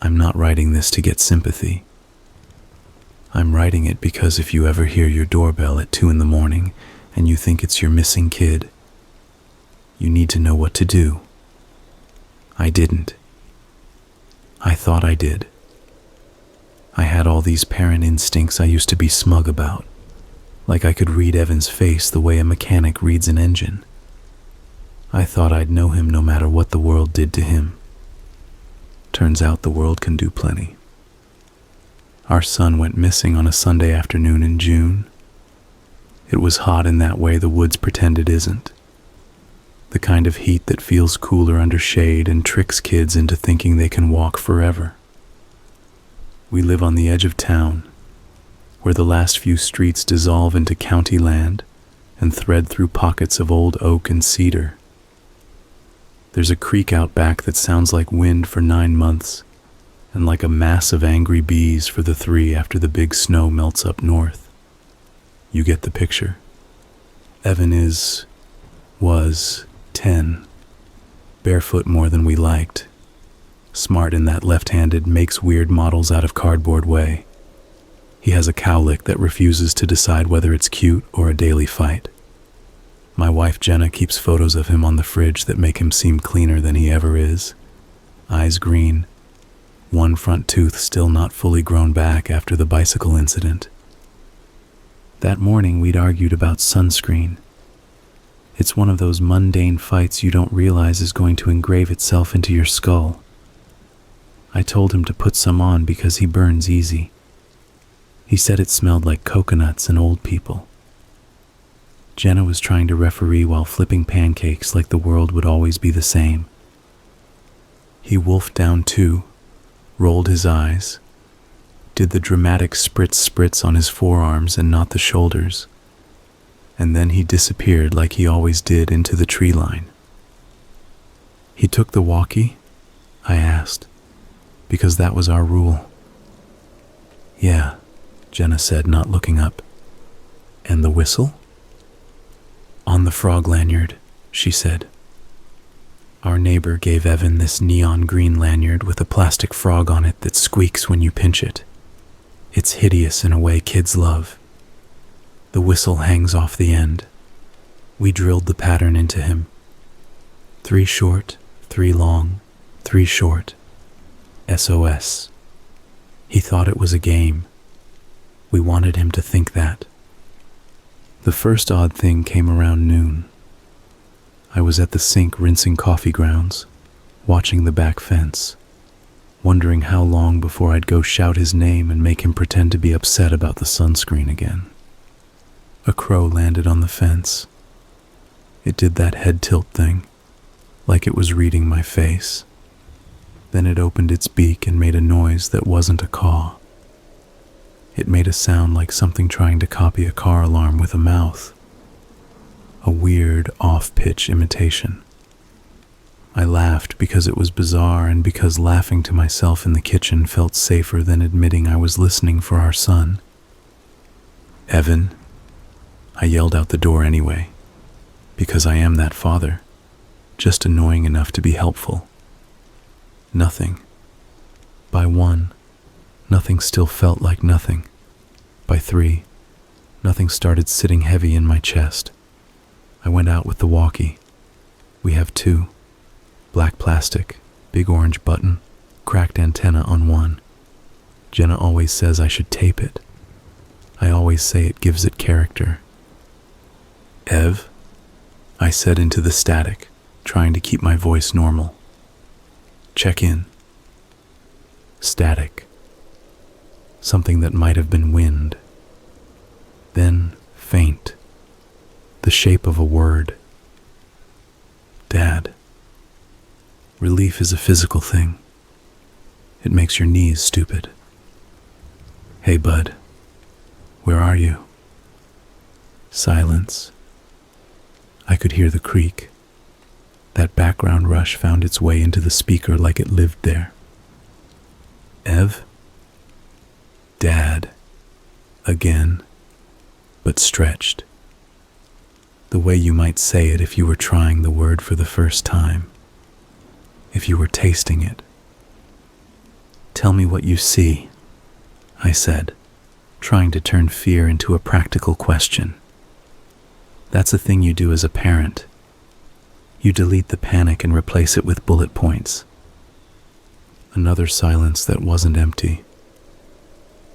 I'm not writing this to get sympathy. I'm writing it because if you ever hear your doorbell at 2 in the morning and you think it's your missing kid, you need to know what to do. I didn't. I thought I did. I had all these parent instincts I used to be smug about, like I could read Evan's face the way a mechanic reads an engine. I thought I'd know him no matter what the world did to him. Turns out the world can do plenty. Our son went missing on a Sunday afternoon in June. It was hot in that way the woods pretend it isn't. The kind of heat that feels cooler under shade and tricks kids into thinking they can walk forever. We live on the edge of town, where the last few streets dissolve into county land and thread through pockets of old oak and cedar. There's a creek out back that sounds like wind for 9 months, and like a mass of angry bees for the 3 after the big snow melts up north. You get the picture. Evan was 10, barefoot more than we liked, smart in that left-handed makes weird models out of cardboard way. He has a cowlick that refuses to decide whether it's cute or a daily fight. My wife Jenna keeps photos of him on the fridge that make him seem cleaner than he ever is. Eyes green, one front tooth still not fully grown back after the bicycle incident. That morning we'd argued about sunscreen. It's one of those mundane fights you don't realize is going to engrave itself into your skull. I told him to put some on because he burns easy. He said it smelled like coconuts and old people. Jenna was trying to referee while flipping pancakes like the world would always be the same. He wolfed down too, rolled his eyes, did the dramatic spritz on his forearms and not the shoulders, and then he disappeared like he always did into the tree line. He took the walkie? I asked, because that was our rule. Yeah, Jenna said, not looking up. And the whistle? On the frog lanyard, she said. Our neighbor gave Evan this neon green lanyard with a plastic frog on it that squeaks when you pinch it. It's hideous in a way kids love. The whistle hangs off the end. We drilled the pattern into him. 3 short, 3 long, 3 short. SOS. He thought it was a game. We wanted him to think that. The first odd thing came around noon. I was at the sink rinsing coffee grounds, watching the back fence, wondering how long before I'd go shout his name and make him pretend to be upset about the sunscreen again. A crow landed on the fence. It did that head tilt thing, like it was reading my face. Then it opened its beak and made a noise that wasn't a caw. It made a sound like something trying to copy a car alarm with a mouth. A weird, off-pitch imitation. I laughed because it was bizarre and because laughing to myself in the kitchen felt safer than admitting I was listening for our son. Evan, I yelled out the door anyway, because I am that father, just annoying enough to be helpful. Nothing. By 1, nothing still felt like nothing. By 3, nothing started sitting heavy in my chest. I went out with the walkie. We have 2. Black plastic, big orange button, cracked antenna on one. Jenna always says I should tape it. I always say it gives it character. Ev, I said into the static, trying to keep my voice normal. Check in. Static. Something that might have been wind. Then faint. The shape of a word. Dad. Relief is a physical thing. It makes your knees stupid. Hey, bud. Where are you? Silence. I could hear the creak. That background rush found its way into the speaker like it lived there. Ev? Dad. Again, but stretched. The way you might say it if you were trying the word for the first time. If you were tasting it. Tell me what you see, I said, trying to turn fear into a practical question. That's a thing you do as a parent. You delete the panic and replace it with bullet points. Another silence that wasn't empty.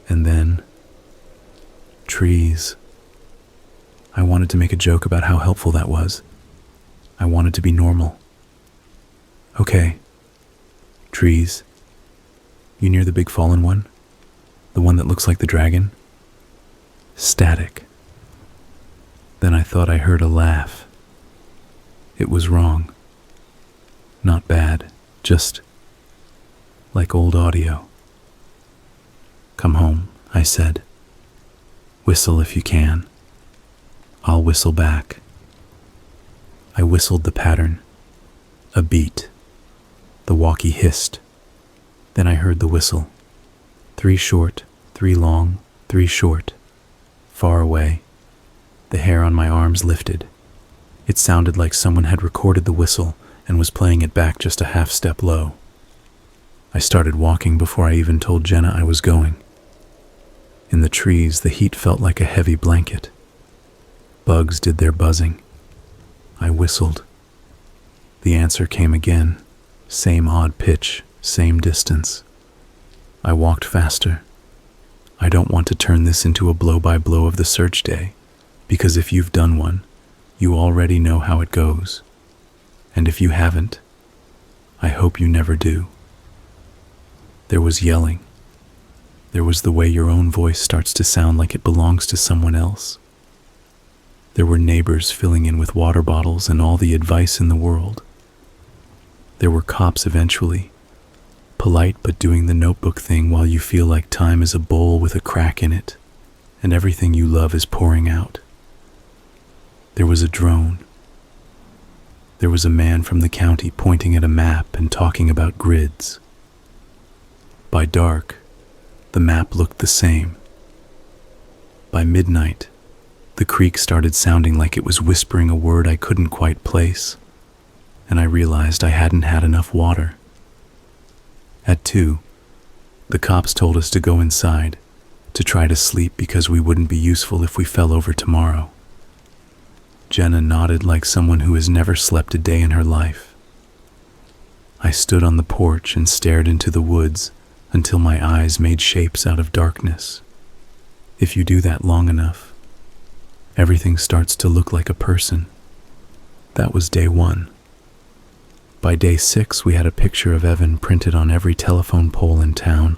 And then, trees. I wanted to make a joke about how helpful that was. I wanted to be normal. Okay. Trees. You near the big fallen one? The one that looks like the dragon? Static. Then I thought I heard a laugh. It was wrong. Not bad, just like old audio. Come home, I said. Whistle if you can. I'll whistle back. I whistled the pattern. A beat. The walkie hissed. Then I heard the whistle. 3 short, 3 long, 3 short. Far away. The hair on my arms lifted. It sounded like someone had recorded the whistle and was playing it back just a half step low. I started walking before I even told Jenna I was going. In the trees, the heat felt like a heavy blanket. Bugs did their buzzing. I whistled. The answer came again. Same odd pitch, same distance. I walked faster. I don't want to turn this into a blow-by-blow of the search day, because if you've done one, you already know how it goes. And if you haven't, I hope you never do. There was yelling. There was the way your own voice starts to sound like it belongs to someone else. There were neighbors filling in with water bottles and all the advice in the world. There were cops eventually, polite but doing the notebook thing while you feel like time is a bowl with a crack in it, and everything you love is pouring out. There was a drone. There was a man from the county pointing at a map and talking about grids. By dark, the map looked the same. By midnight, the creek started sounding like it was whispering a word I couldn't quite place, and I realized I hadn't had enough water. At 2, the cops told us to go inside, to try to sleep because we wouldn't be useful if we fell over tomorrow. Jenna nodded like someone who has never slept a day in her life. I stood on the porch and stared into the woods until my eyes made shapes out of darkness. If you do that long enough, everything starts to look like a person. That was day 1. By day 6, we had a picture of Evan printed on every telephone pole in town,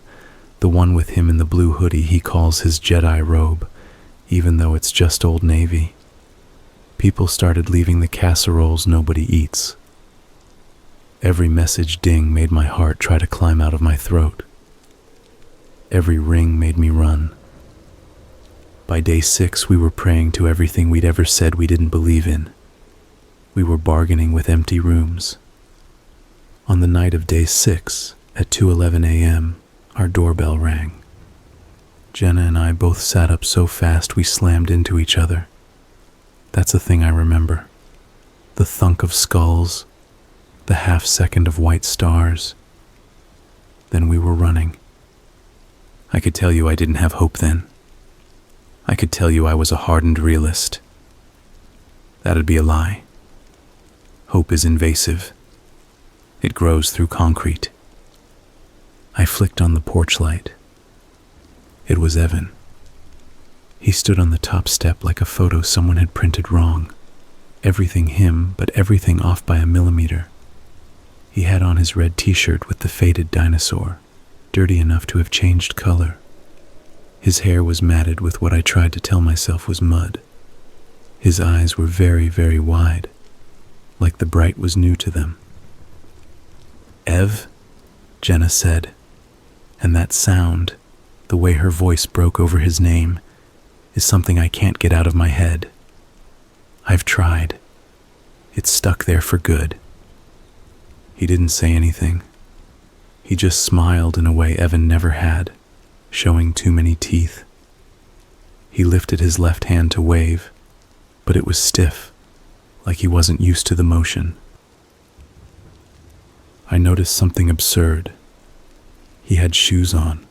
the one with him in the blue hoodie he calls his Jedi robe, even though it's just Old Navy. People started leaving the casseroles nobody eats. Every message ding made my heart try to climb out of my throat. Every ring made me run. By day 6, we were praying to everything we'd ever said we didn't believe in. We were bargaining with empty rooms. On the night of day 6, at 2:11 a.m., our doorbell rang. Jenna and I both sat up so fast we slammed into each other. That's a thing I remember. The thunk of skulls, the half second of white stars. Then we were running. I could tell you I didn't have hope then. I could tell you I was a hardened realist. That'd be a lie. Hope is invasive. It grows through concrete. I flicked on the porch light. It was Evan. He stood on the top step like a photo someone had printed wrong. Everything him, but everything off by a millimeter. He had on his red t-shirt with the faded dinosaur, dirty enough to have changed color. His hair was matted with what I tried to tell myself was mud. His eyes were very, very wide, like the bright was new to them. "Ev," Jenna said, and that sound, the way her voice broke over his name, is something I can't get out of my head. I've tried. It's stuck there for good. He didn't say anything. He just smiled in a way Evan never had, showing too many teeth. He lifted his left hand to wave, but it was stiff, like he wasn't used to the motion. I noticed something absurd. He had shoes on.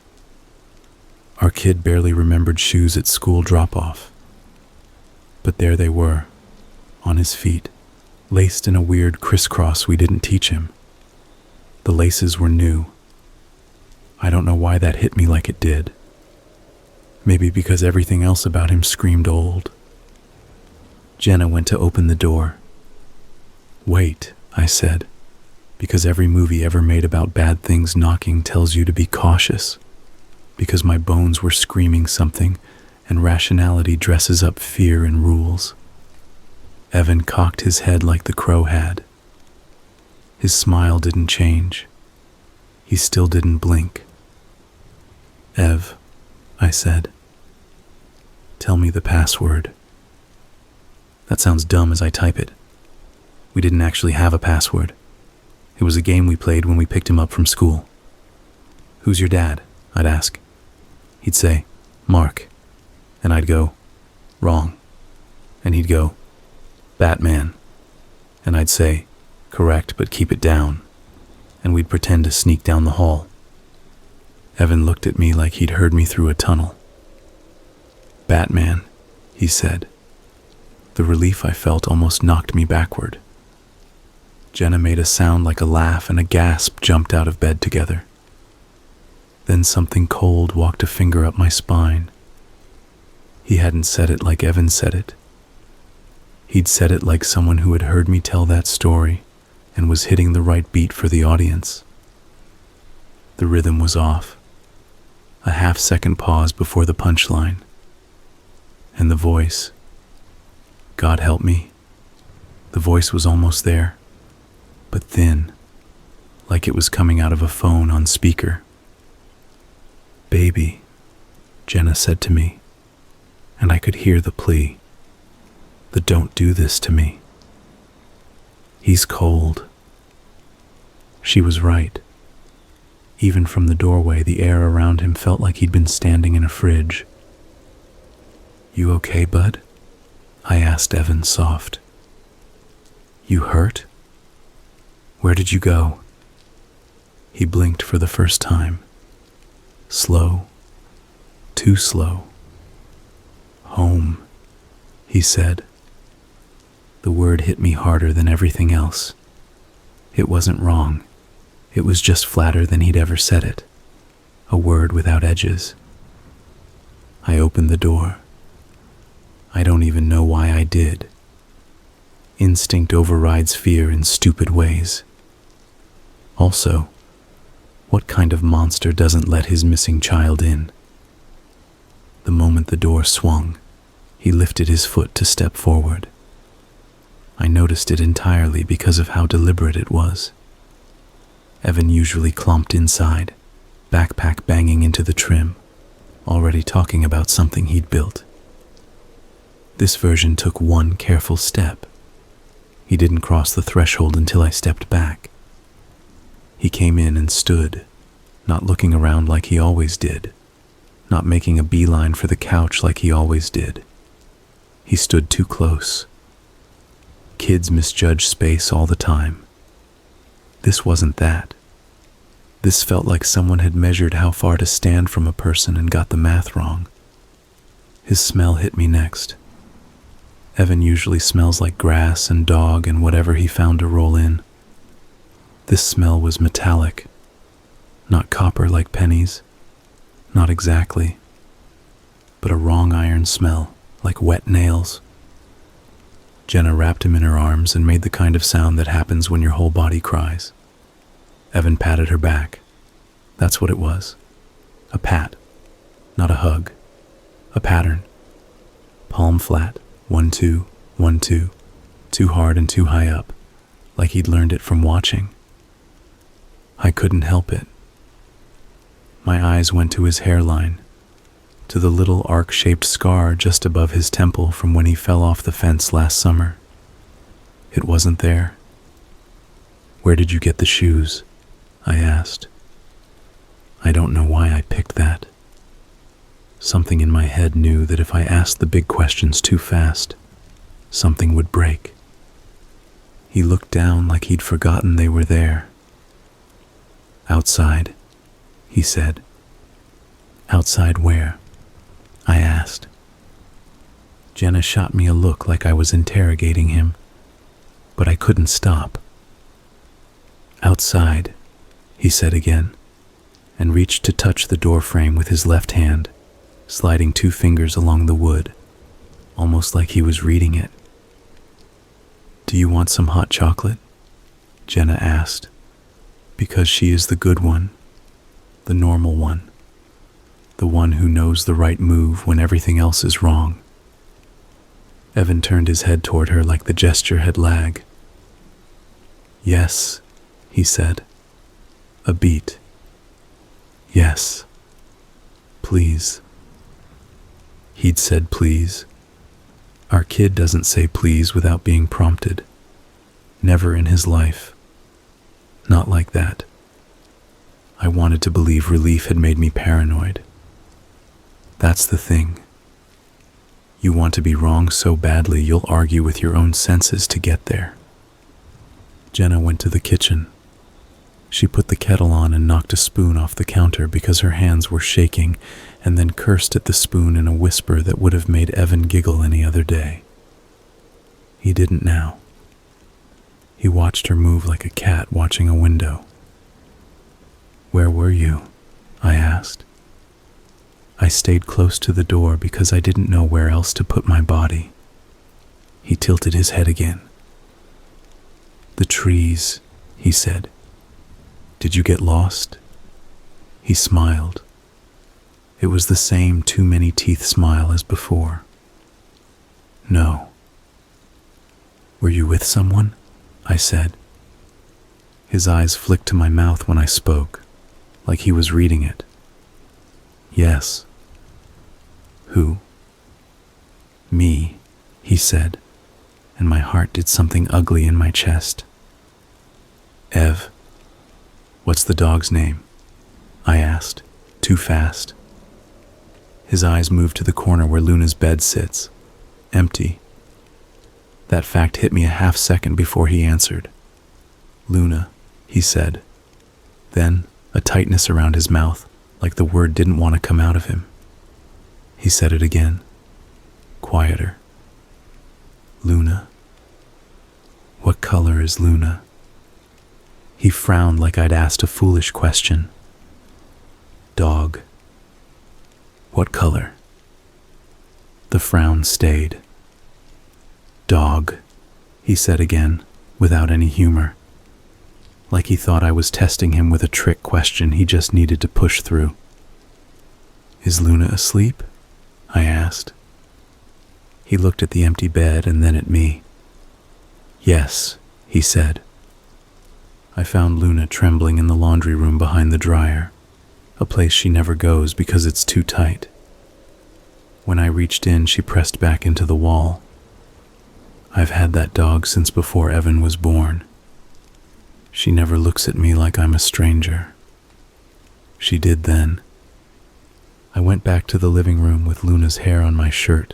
Our kid barely remembered shoes at school drop-off. But there they were, on his feet, laced in a weird crisscross we didn't teach him. The laces were new. I don't know why that hit me like it did. Maybe because everything else about him screamed old. Jenna went to open the door. "Wait," I said, because every movie ever made about bad things knocking tells you to be cautious, because my bones were screaming something, and rationality dresses up fear in rules. Evan cocked his head like the crow had. His smile didn't change. He still didn't blink. "Ev," I said, "tell me the password." That sounds dumb as I type it. We didn't actually have a password. It was a game we played when we picked him up from school. "Who's your dad?" I'd ask. He'd say, "Mark." And I'd go, "Wrong." And he'd go, "Batman." And I'd say, "Correct, but keep it down." And we'd pretend to sneak down the hall. Evan looked at me like he'd heard me through a tunnel. "Batman," he said. The relief I felt almost knocked me backward. Jenna made a sound like a laugh, and a gasp jumped out of bed together. Then something cold walked a finger up my spine. He hadn't said it like Evan said it. He'd said it like someone who had heard me tell that story and was hitting the right beat for the audience. The rhythm was off. A half-second pause before the punchline. And the voice. God help me. The voice was almost there, but thin, like it was coming out of a phone on speaker. "Baby," Jenna said to me, and I could hear the plea. The "don't do this to me." He's cold. She was right. Even from the doorway, the air around him felt like he'd been standing in a fridge. "You okay, bud?" I asked Evan soft. "You hurt? Where did you go?" He blinked for the first time. Slow. Too slow. "Home," he said. The word hit me harder than everything else. It wasn't wrong. It was just flatter than he'd ever said it. A word without edges. I opened the door. I don't even know why I did. Instinct overrides fear in stupid ways. Also, what kind of monster doesn't let his missing child in? The moment the door swung, he lifted his foot to step forward. I noticed it entirely because of how deliberate it was. Evan usually clomped inside, backpack banging into the trim, already talking about something he'd built. This version took one careful step. He didn't cross the threshold until I stepped back. He came in and stood, not looking around like he always did, not making a beeline for the couch like he always did. He stood too close. Kids misjudge space all the time. This wasn't that. This felt like someone had measured how far to stand from a person and got the math wrong. His smell hit me next. Evan usually smells like grass and dog and whatever he found to roll in. This smell was metallic. Not copper like pennies. Not exactly. But a wrong iron smell, like wet nails. Jenna wrapped him in her arms and made the kind of sound that happens when your whole body cries. Evan patted her back. That's what it was. A pat. Not a hug. A pattern. Palm flat. 1, 2, 1, 2. Too hard and too high up. Like he'd learned it from watching. I couldn't help it. My eyes went to his hairline, to the little arc-shaped scar just above his temple from when he fell off the fence last summer. It wasn't there. "Where did you get the shoes?" I asked. I don't know why I picked that. Something in my head knew that if I asked the big questions too fast, something would break. He looked down like he'd forgotten they were there. Outside, he said. Outside where? I asked. Jenna shot me a look like I was interrogating him, but I couldn't stop. Outside, he said again, and reached to touch the door frame with his left hand, sliding 2 fingers along the wood, almost like he was reading it. Do you want some hot chocolate? Jenna asked, because she is the good one, the normal one, the one who knows the right move when everything else is wrong. Evan turned his head toward her like the gesture had lag. Yes, he said. A beat. Yes. Please. He'd said please. Our kid doesn't say please without being prompted. Never in his life. Not like that. I wanted to believe relief had made me paranoid. That's the thing. You want to be wrong so badly you'll argue with your own senses to get there. Jenna went to the kitchen. She put the kettle on and knocked a spoon off the counter because her hands were shaking, and then cursed at the spoon in a whisper that would have made Evan giggle any other day. He didn't now. He watched her move like a cat watching a window. Where were you? I asked. I stayed close to the door because I didn't know where else to put my body. He tilted his head again. The trees, he said. Did you get lost? He smiled. It was the same too many teeth smile as before. No. Were you with someone? I said. His eyes flicked to my mouth when I spoke, like he was reading it. Yes. Who? Me, he said, and my heart did something ugly in my chest. Ev. What's the dog's name? I asked, too fast. His eyes moved to the corner where Luna's bed sits, empty. That fact hit me a half second before he answered. Luna, he said. Then, a tightness around his mouth, like the word didn't want to come out of him. He said it again, quieter. Luna. What color is Luna? He frowned like I'd asked a foolish question. Dog. What color? The frown stayed. Dog, he said again, without any humor. Like he thought I was testing him with a trick question he just needed to push through. Is Luna asleep? I asked. He looked at the empty bed and then at me. Yes, he said. I found Luna trembling in the laundry room behind the dryer, a place she never goes because it's too tight. When I reached in, she pressed back into the wall. I've had that dog since before Evan was born. She never looks at me like I'm a stranger. She did then. I went back to the living room with Luna's hair on my shirt,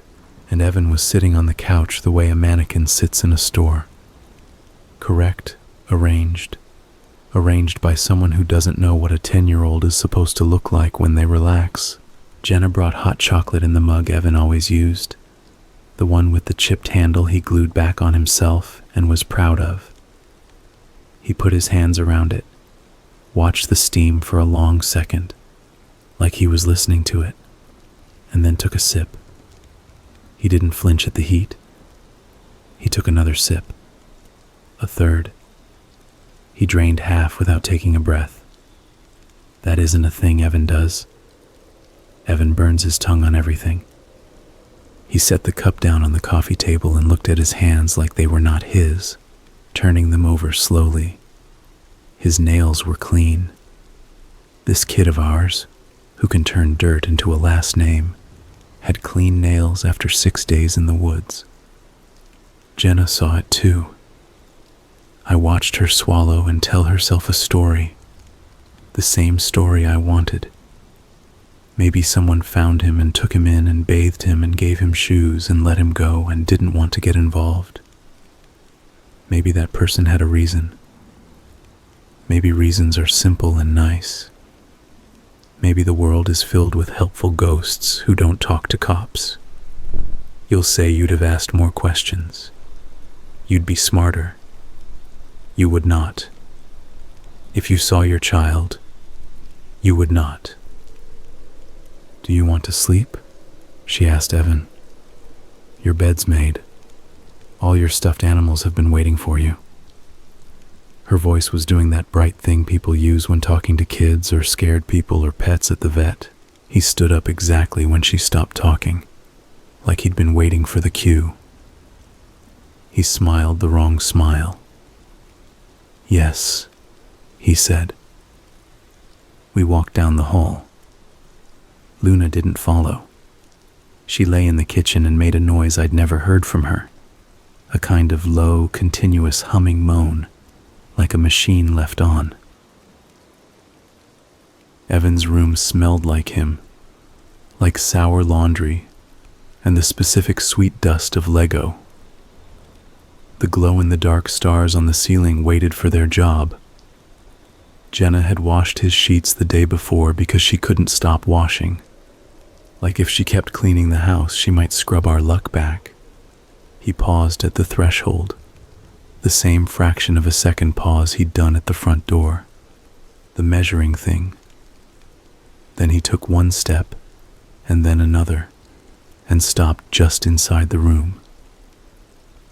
and Evan was sitting on the couch the way a mannequin sits in a store. Correct, arranged by someone who doesn't know what a 10-year-old is supposed to look like when they relax. Jenna brought hot chocolate in the mug Evan always used, the one with the chipped handle he glued back on himself and was proud of. He put his hands around it, watched the steam for a long second, like he was listening to it, and then took a sip. He didn't flinch at the heat. He took another sip, a third. He drained half without taking a breath. That isn't a thing Evan does. Evan burns his tongue on everything. He set the cup down on the coffee table and looked at his hands like they were not his, turning them over slowly. His nails were clean. This kid of ours, who can turn dirt into a last name, had clean nails after 6 days in the woods. Jenna saw it too. I watched her swallow and tell herself a story, the same story I wanted. Maybe someone found him and took him in and bathed him and gave him shoes and let him go and didn't want to get involved. Maybe that person had a reason. Maybe reasons are simple and nice. Maybe the world is filled with helpful ghosts who don't talk to cops. You'll say you'd have asked more questions. You'd be smarter. You would not. If you saw your child, you would not. Do you want to sleep? She asked Evan. Your bed's made. All your stuffed animals have been waiting for you. Her voice was doing that bright thing people use when talking to kids or scared people or pets at the vet. He stood up exactly when she stopped talking, like he'd been waiting for the cue. He smiled the wrong smile. Yes, he said. We walked down the hall. Luna didn't follow. She lay in the kitchen and made a noise I'd never heard from her, a kind of low, continuous humming moan, like a machine left on. Evan's room smelled like him, like sour laundry and the specific sweet dust of Lego. The glow-in-the-dark stars on the ceiling waited for their job. Jenna had washed his sheets the day before because she couldn't stop washing. Like if she kept cleaning the house, she might scrub our luck back. He paused at the threshold, the same fraction of a second pause he'd done at the front door, the measuring thing. Then he took one step, and then another, and stopped just inside the room.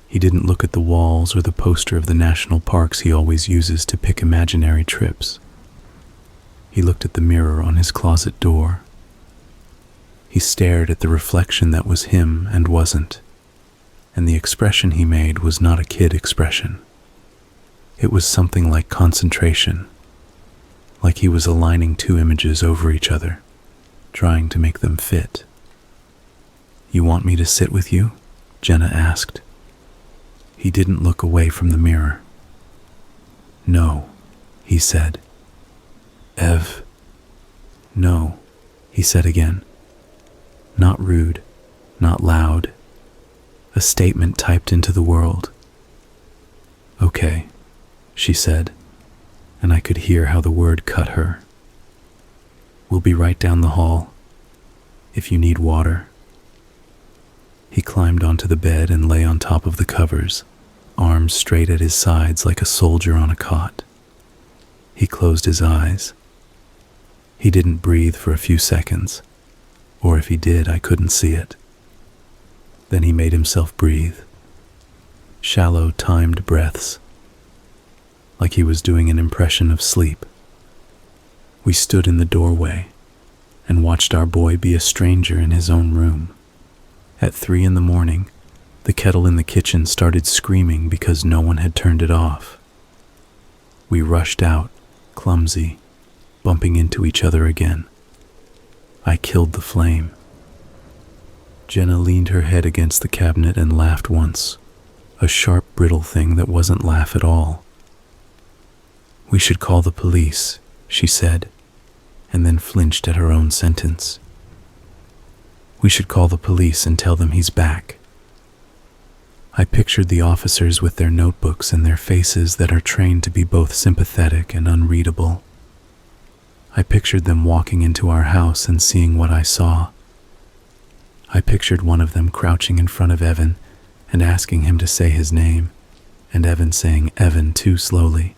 He didn't look at the walls or the poster of the national parks he always uses to pick imaginary trips. He looked at the mirror on his closet door. He stared at the reflection that was him and wasn't, and the expression he made was not a kid expression. It was something like concentration, like he was aligning two images over each other, trying to make them fit. You want me to sit with you? Jenna asked. He didn't look away from the mirror. No, he said. Ev. No, he said again. Not rude, not loud. A statement typed into the world. Okay, she said, and I could hear how the word cut her. We'll be right down the hall, if you need water. He climbed onto the bed and lay on top of the covers, arms straight at his sides like a soldier on a cot. He closed his eyes. He didn't breathe for a few seconds, or if he did, I couldn't see it. Then he made himself breathe. Shallow, timed breaths, like he was doing an impression of sleep. We stood in the doorway and watched our boy be a stranger in his own room. At 3 a.m, the kettle in the kitchen started screaming because no one had turned it off. We rushed out, clumsy, bumping into each other again. I killed the flame. Jenna leaned her head against the cabinet and laughed once, a sharp, brittle thing that wasn't laugh at all. We should call the police, she said, and then flinched at her own sentence. We should call the police and tell them he's back. I pictured the officers with their notebooks and their faces that are trained to be both sympathetic and unreadable. I pictured them walking into our house and seeing what I saw. I pictured one of them crouching in front of Evan and asking him to say his name, and Evan saying Evan too slowly,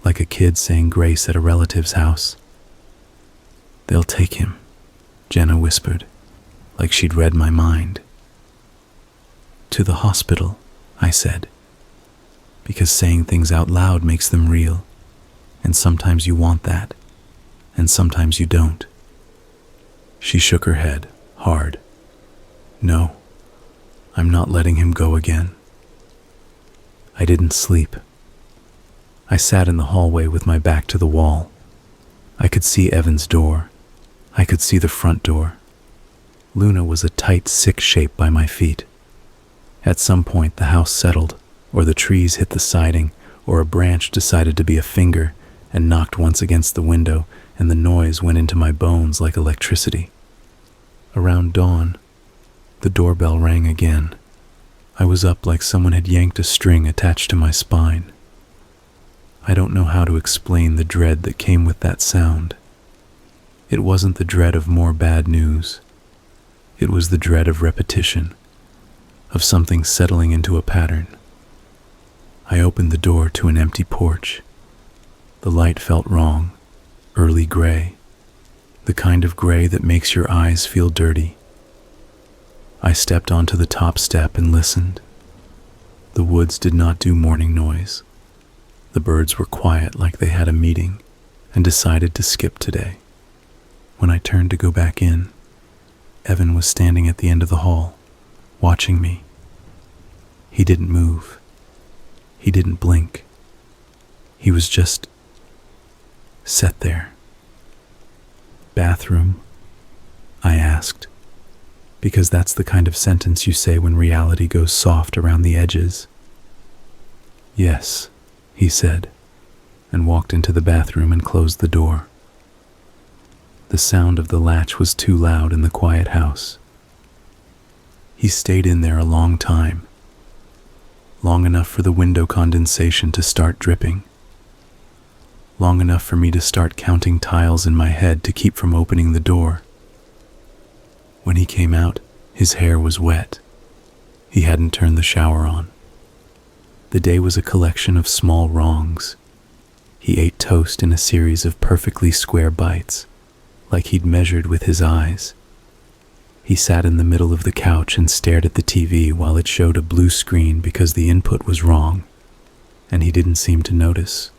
like a kid saying grace at a relative's house. They'll take him, Jenna whispered, like she'd read my mind. To the hospital, I said, because saying things out loud makes them real, and sometimes you want that, and sometimes you don't. She shook her head, hard. No, I'm not letting him go again. I didn't sleep. I sat in the hallway with my back to the wall. I could see Evan's door. I could see the front door. Luna was a tight, sick shape by my feet. At some point, the house settled, or the trees hit the siding, or a branch decided to be a finger and knocked once against the window, and the noise went into my bones like electricity. Around dawn, the doorbell rang again. I was up like someone had yanked a string attached to my spine. I don't know how to explain the dread that came with that sound. It wasn't the dread of more bad news. It was the dread of repetition, of something settling into a pattern. I opened the door to an empty porch. The light felt wrong, early gray, the kind of gray that makes your eyes feel dirty. I stepped onto the top step and listened. The woods did not do morning noise. The birds were quiet like they had a meeting and decided to skip today. When I turned to go back in, Evan was standing at the end of the hall, watching me. He didn't move. He didn't blink. He was just sat there. "Bathroom?" I asked, because that's the kind of sentence you say when reality goes soft around the edges. "Yes," he said, and walked into the bathroom and closed the door. The sound of the latch was too loud in the quiet house. He stayed in there a long time, long enough for the window condensation to start dripping, long enough for me to start counting tiles in my head to keep from opening the door. When he came out, his hair was wet. He hadn't turned the shower on. The day was a collection of small wrongs. He ate toast in a series of perfectly square bites, like he'd measured with his eyes. He sat in the middle of the couch and stared at the TV while it showed a blue screen because the input was wrong, and he didn't seem to notice.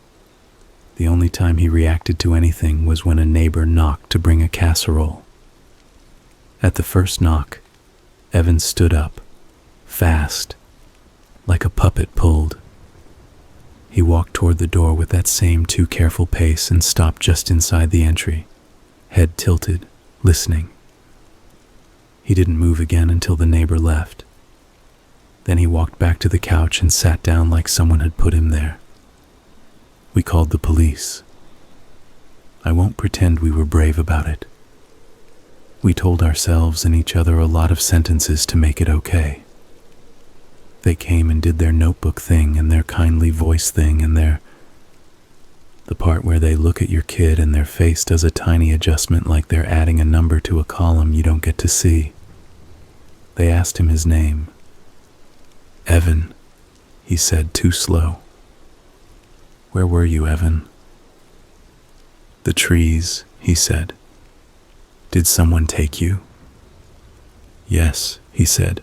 The only time he reacted to anything was when a neighbor knocked to bring a casserole. At the first knock, Evan stood up, fast, like a puppet pulled. He walked toward the door with that same too careful pace and stopped just inside the entry, head tilted, listening. He didn't move again until the neighbor left. Then he walked back to the couch and sat down like someone had put him there. We called the police. I won't pretend we were brave about it. We told ourselves and each other a lot of sentences to make it okay. They came and did their notebook thing and their kindly voice thing and the part where they look at your kid and their face does a tiny adjustment like they're adding a number to a column you don't get to see. They asked him his name. "Evan," he said, too slow. "Where were you, Evan?" "The trees," he said. "Did someone take you?" "Yes," he said.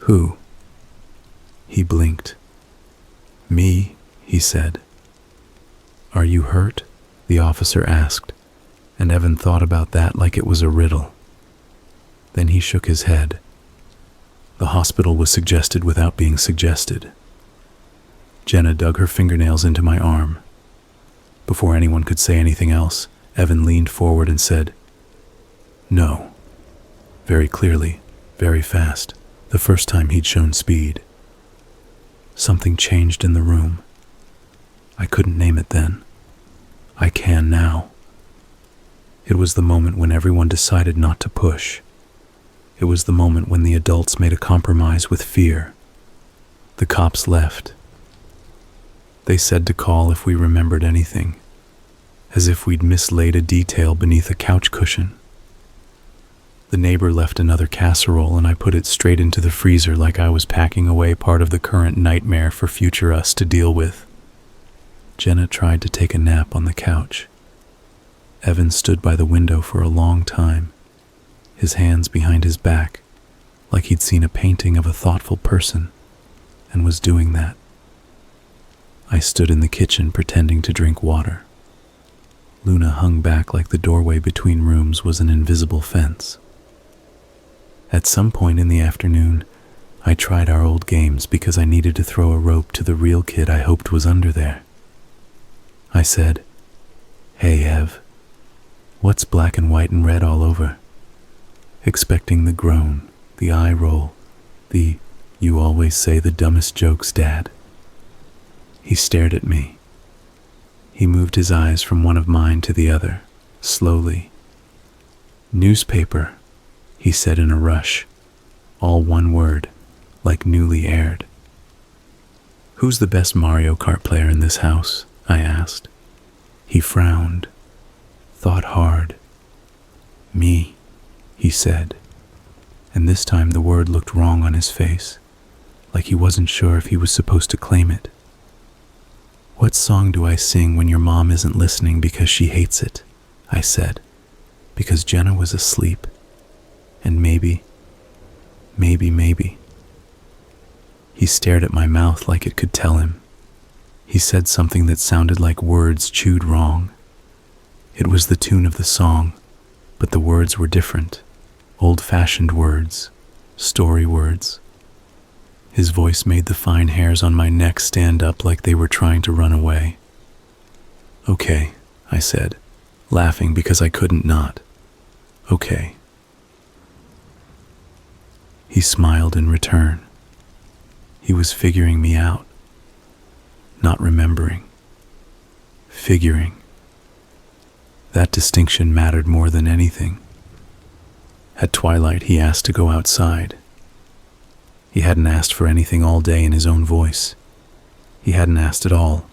"Who?" He blinked. "Me," he said. "Are you hurt?" the officer asked, and Evan thought about that like it was a riddle. Then he shook his head. The hospital was suggested without being suggested. Jenna dug her fingernails into my arm. Before anyone could say anything else, Evan leaned forward and said, "No," very clearly, very fast, the first time he'd shown speed. Something changed in the room. I couldn't name it then. I can now. It was the moment when everyone decided not to push. It was the moment when the adults made a compromise with fear. The cops left. They said to call if we remembered anything, as if we'd mislaid a detail beneath a couch cushion. The neighbor left another casserole and I put it straight into the freezer like I was packing away part of the current nightmare for future us to deal with. Jenna tried to take a nap on the couch. Evan stood by the window for a long time, his hands behind his back, like he'd seen a painting of a thoughtful person, and was doing that. I stood in the kitchen pretending to drink water. Luna hung back like the doorway between rooms was an invisible fence. At some point in the afternoon, I tried our old games because I needed to throw a rope to the real kid I hoped was under there. I said, "Hey, Ev, what's black and white and red all over?" Expecting the groan, the eye roll, the "you always say the dumbest jokes, Dad." He stared at me. He moved his eyes from one of mine to the other, slowly. "Newspaper," he said in a rush, all one word, like newly aired. "Who's the best Mario Kart player in this house?" I asked. He frowned, thought hard, Me, he said, and this time the word looked wrong on his face, like he wasn't sure if he was supposed to claim it. What song do I sing when your mom isn't listening because she hates it? I said, because Jenna was asleep, and maybe. He stared at my mouth like it could tell him. He said something that sounded like words chewed wrong. It was the tune of the song, but the words were different. Old-fashioned words, story words. His voice made the fine hairs on my neck stand up like they were trying to run away. Okay, I said, laughing because I couldn't not. Okay. He smiled in return. He was figuring me out. Not remembering. Figuring. That distinction mattered more than anything. At twilight, he asked to go outside. He hadn't asked for anything all day in his own voice. He hadn't asked at all.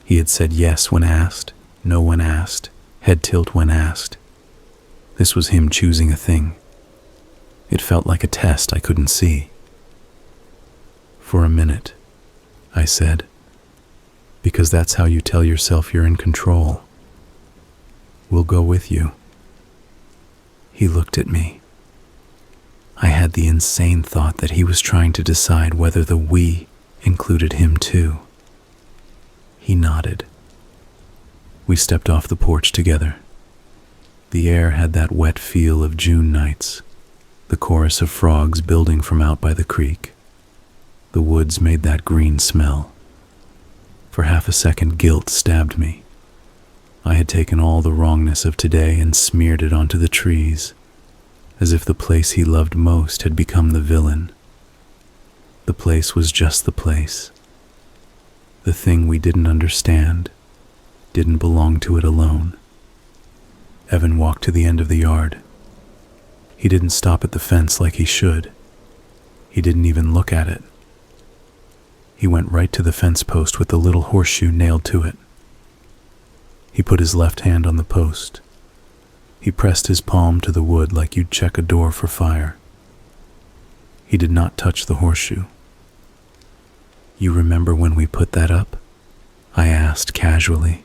He had said yes when asked, no when asked, head tilt when asked. This was him choosing a thing. It felt like a test I couldn't see. For a minute, I said, because that's how you tell yourself you're in control. We'll go with you. He looked at me. I had the insane thought that he was trying to decide whether the we included him too. He nodded. We stepped off the porch together. The air had that wet feel of June nights, the chorus of frogs building from out by the creek. The woods made that green smell. For half a second, guilt stabbed me. I had taken all the wrongness of today and smeared it onto the trees, as if the place he loved most had become the villain. The place was just the place. The thing we didn't understand didn't belong to it alone. Evan walked to the end of the yard. He didn't stop at the fence like he should. He didn't even look at it. He went right to the fence post with the little horseshoe nailed to it. He put his left hand on the post. He pressed his palm to the wood like you'd check a door for fire. He did not touch the horseshoe. You remember when we put that up? I asked casually,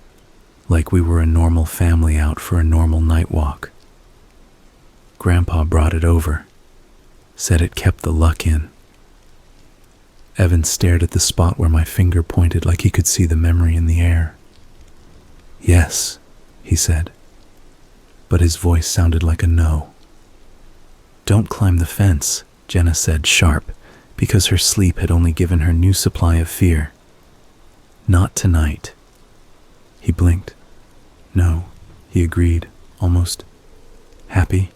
like we were a normal family out for a normal night walk. Grandpa brought it over, said it kept the luck in. Evan stared at the spot where my finger pointed like he could see the memory in the air. Yes, he said, but his voice sounded like a no. Don't climb the fence, Jenna said sharp, because her sleep had only given her new supply of fear. Not tonight. He blinked. No, he agreed, almost happy.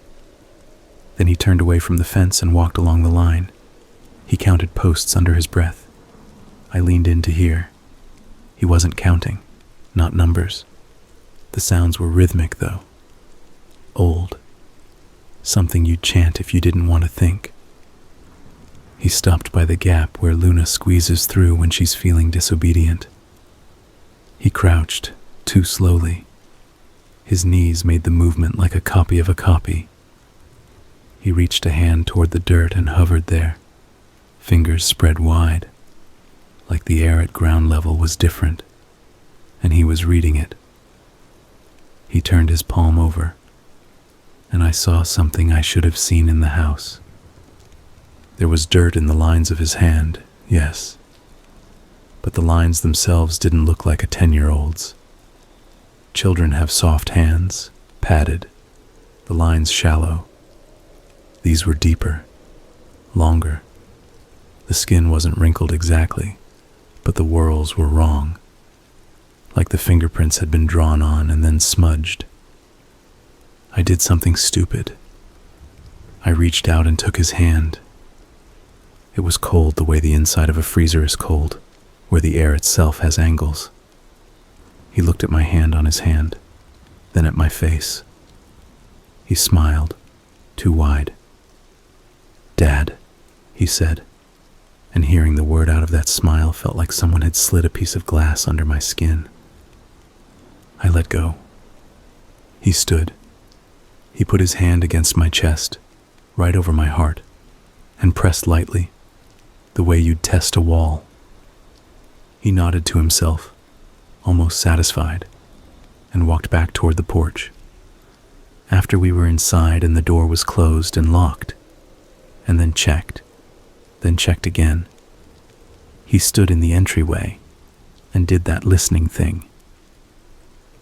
Then he turned away from the fence and walked along the line. He counted posts under his breath. I leaned in to hear. He wasn't counting, not numbers. The sounds were rhythmic, though. Old. Something you'd chant if you didn't want to think. He stopped by the gap where Luna squeezes through when she's feeling disobedient. He crouched, too slowly. His knees made the movement like a copy of a copy. He reached a hand toward the dirt and hovered there, fingers spread wide, like the air at ground level was different, and he was reading it. He turned his palm over, and I saw something I should have seen in the house. There was dirt in the lines of his hand, yes, but the lines themselves didn't look like a 10-year-old's. Children have soft hands, padded, the lines shallow. These were deeper, longer. The skin wasn't wrinkled exactly, but the whorls were wrong, like the fingerprints had been drawn on and then smudged. I did something stupid. I reached out and took his hand. It was cold the way the inside of a freezer is cold, where the air itself has angles. He looked at my hand on his hand, then at my face. He smiled, too wide. Dad, he said, and hearing the word out of that smile felt like someone had slid a piece of glass under my skin. I let go. He stood. He put his hand against my chest, right over my heart, and pressed lightly, the way you'd test a wall. He nodded to himself, almost satisfied, and walked back toward the porch. After we were inside and the door was closed and locked, and then checked again, he stood in the entryway and did that listening thing.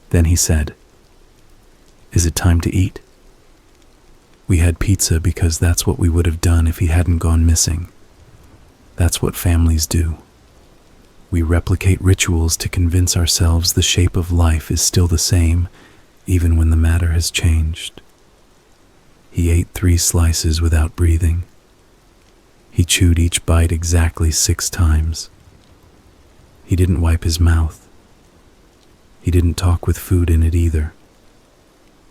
Then he said, "Is it time to eat?" We had pizza because that's what we would have done if he hadn't gone missing. That's what families do. We replicate rituals to convince ourselves the shape of life is still the same, even when the matter has changed. He ate 3 slices without breathing. He chewed each bite exactly 6 times. He didn't wipe his mouth. He didn't talk with food in it either,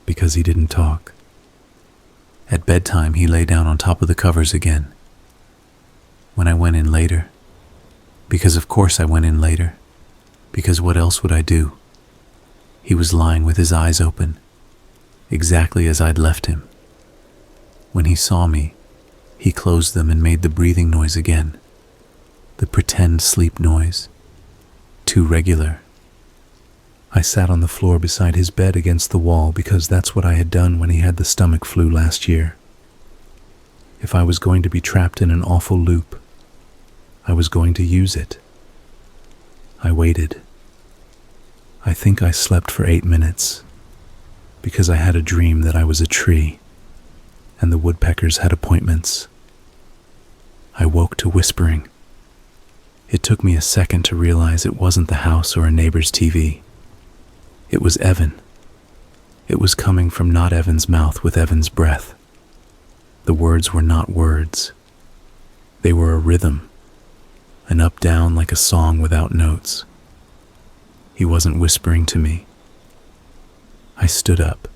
because he didn't talk. At bedtime, he lay down on top of the covers again. When I went in later, because of course I went in later, because what else would I do? He was lying with his eyes open, exactly as I'd left him. When he saw me, he closed them and made the breathing noise again, the pretend sleep noise, too regular. I sat on the floor beside his bed against the wall because that's what I had done when he had the stomach flu last year. If I was going to be trapped in an awful loop, I was going to use it. I waited. I think I slept for 8 minutes because I had a dream that I was a tree and the woodpeckers had appointments. I woke to whispering. It took me a second to realize it wasn't the house or a neighbor's TV. It was Evan. It was coming from not Evan's mouth with Evan's breath. The words were not words. They were a rhythm, an up-down like a song without notes. He wasn't whispering to me. I stood up,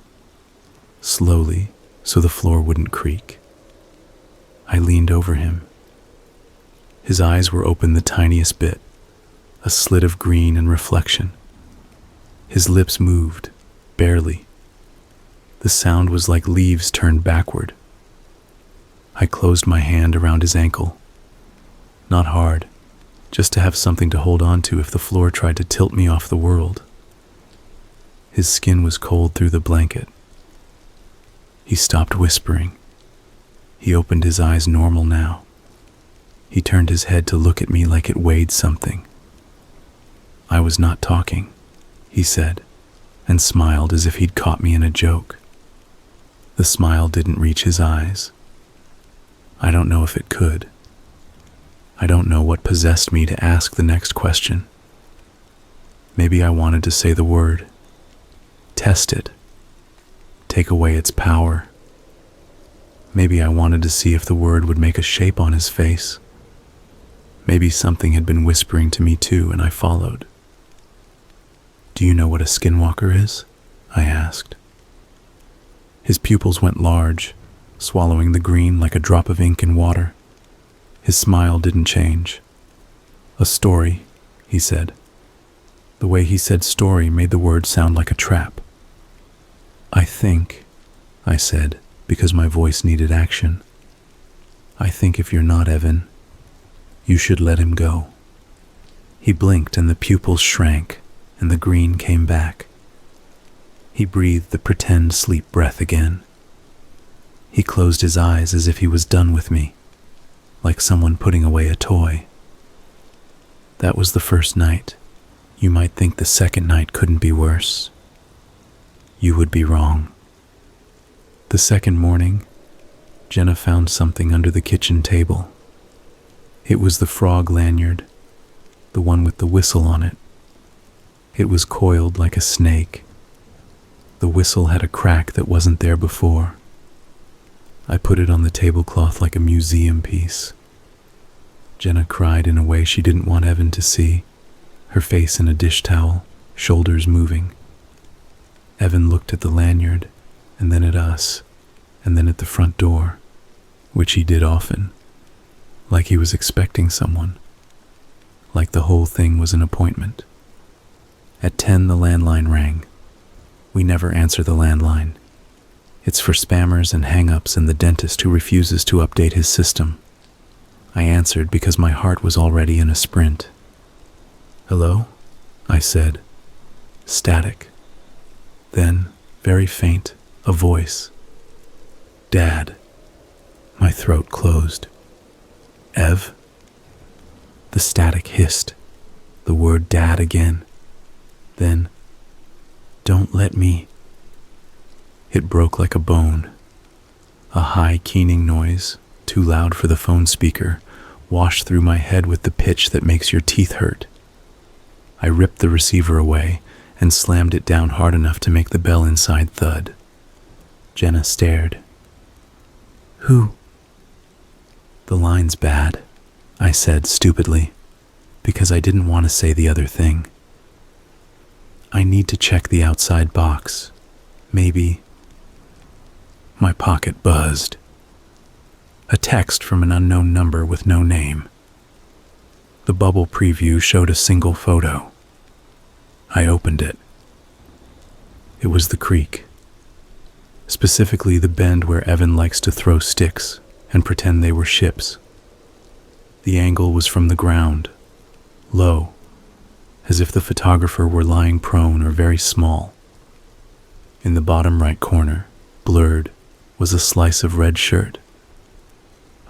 slowly, so the floor wouldn't creak. I leaned over him. His eyes were open the tiniest bit, a slit of green and reflection. His lips moved, barely. The sound was like leaves turned backward. I closed my hand around his ankle. Not hard, just to have something to hold on to if the floor tried to tilt me off the world. His skin was cold through the blanket. He stopped whispering. He opened his eyes normal now. He turned his head to look at me like it weighed something. "I was not talking," he said, and smiled as if he'd caught me in a joke. The smile didn't reach his eyes. I don't know if it could. I don't know what possessed me to ask the next question. Maybe I wanted to say the word. Test it. Take away its power. Maybe I wanted to see if the word would make a shape on his face. Maybe something had been whispering to me too, and I followed. "Do you know what a skinwalker is?" I asked. His pupils went large, swallowing the green like a drop of ink in water. His smile didn't change. "A story," he said. The way he said story made the word sound like a trap. "I think," I said, because my voice needed action. "I think if you're not Evan, you should let him go." He blinked and the pupils shrank and the green came back. He breathed the pretend sleep breath again. He closed his eyes as if he was done with me, like someone putting away a toy. That was the first night. You might think the second night couldn't be worse. You would be wrong. The second morning, Jenna found something under the kitchen table. It was the frog lanyard, the one with the whistle on it. It was coiled like a snake. The whistle had a crack that wasn't there before. I put it on the tablecloth like a museum piece. Jenna cried in a way she didn't want Evan to see, her face in a dish towel, shoulders moving. Evan looked at the lanyard, and then at us, and then at the front door, which he did often, like he was expecting someone, like the whole thing was an appointment. At 10, the landline rang. We never answer the landline. It's for spammers and hang-ups and the dentist who refuses to update his system. I answered because my heart was already in a sprint. "Hello?" I said. Static. Then, very faint, a voice. "Dad." My throat closed. "Ev?" The static hissed. The word "dad" again. Then, "Don't let me." It broke like a bone. A high, keening noise, too loud for the phone speaker, washed through my head with the pitch that makes your teeth hurt. I ripped the receiver away and slammed it down hard enough to make the bell inside thud. Jenna stared. "Who?" "The line's bad," I said stupidly, because I didn't want to say the other thing. "I need to check the outside box. Maybe." My pocket buzzed. A text from an unknown number with no name. The bubble preview showed a single photo. I opened it. It was the creek. Specifically the bend where Evan likes to throw sticks and pretend they were ships. The angle was from the ground, low, as if the photographer were lying prone or very small. In the bottom right corner, blurred, was a slice of red shirt.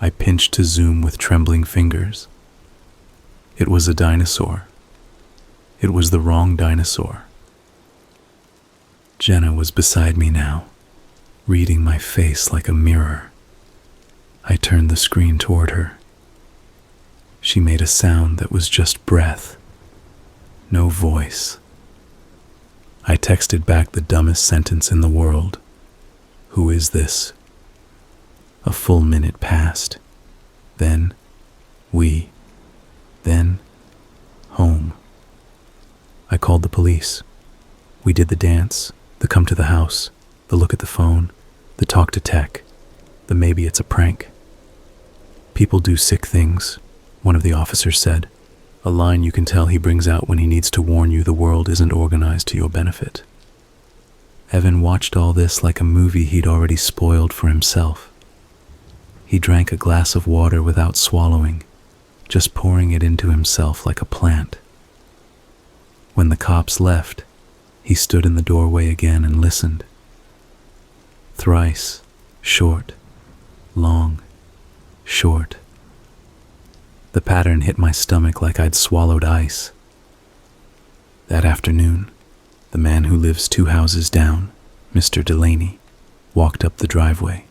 I pinched to zoom with trembling fingers. It was a dinosaur. It was the wrong dinosaur. Jenna was beside me now, reading my face like a mirror. I turned the screen toward her. She made a sound that was just breath, no voice. I texted back the dumbest sentence in the world. "Who is this?" A full minute passed. Then, we. Then, home. I called the police. We did the dance, the come to the house, the look at the phone, the talk to tech, the maybe it's a prank. "People do sick things," one of the officers said, a line you can tell he brings out when he needs to warn you the world isn't organized to your benefit. Evan watched all this like a movie he'd already spoiled for himself. He drank a glass of water without swallowing, just pouring it into himself like a plant. When the cops left, he stood in the doorway again and listened. Thrice, short, long, short. The pattern hit my stomach like I'd swallowed ice. That afternoon, the man who lives 2 houses down, Mr. Delaney, walked up the driveway.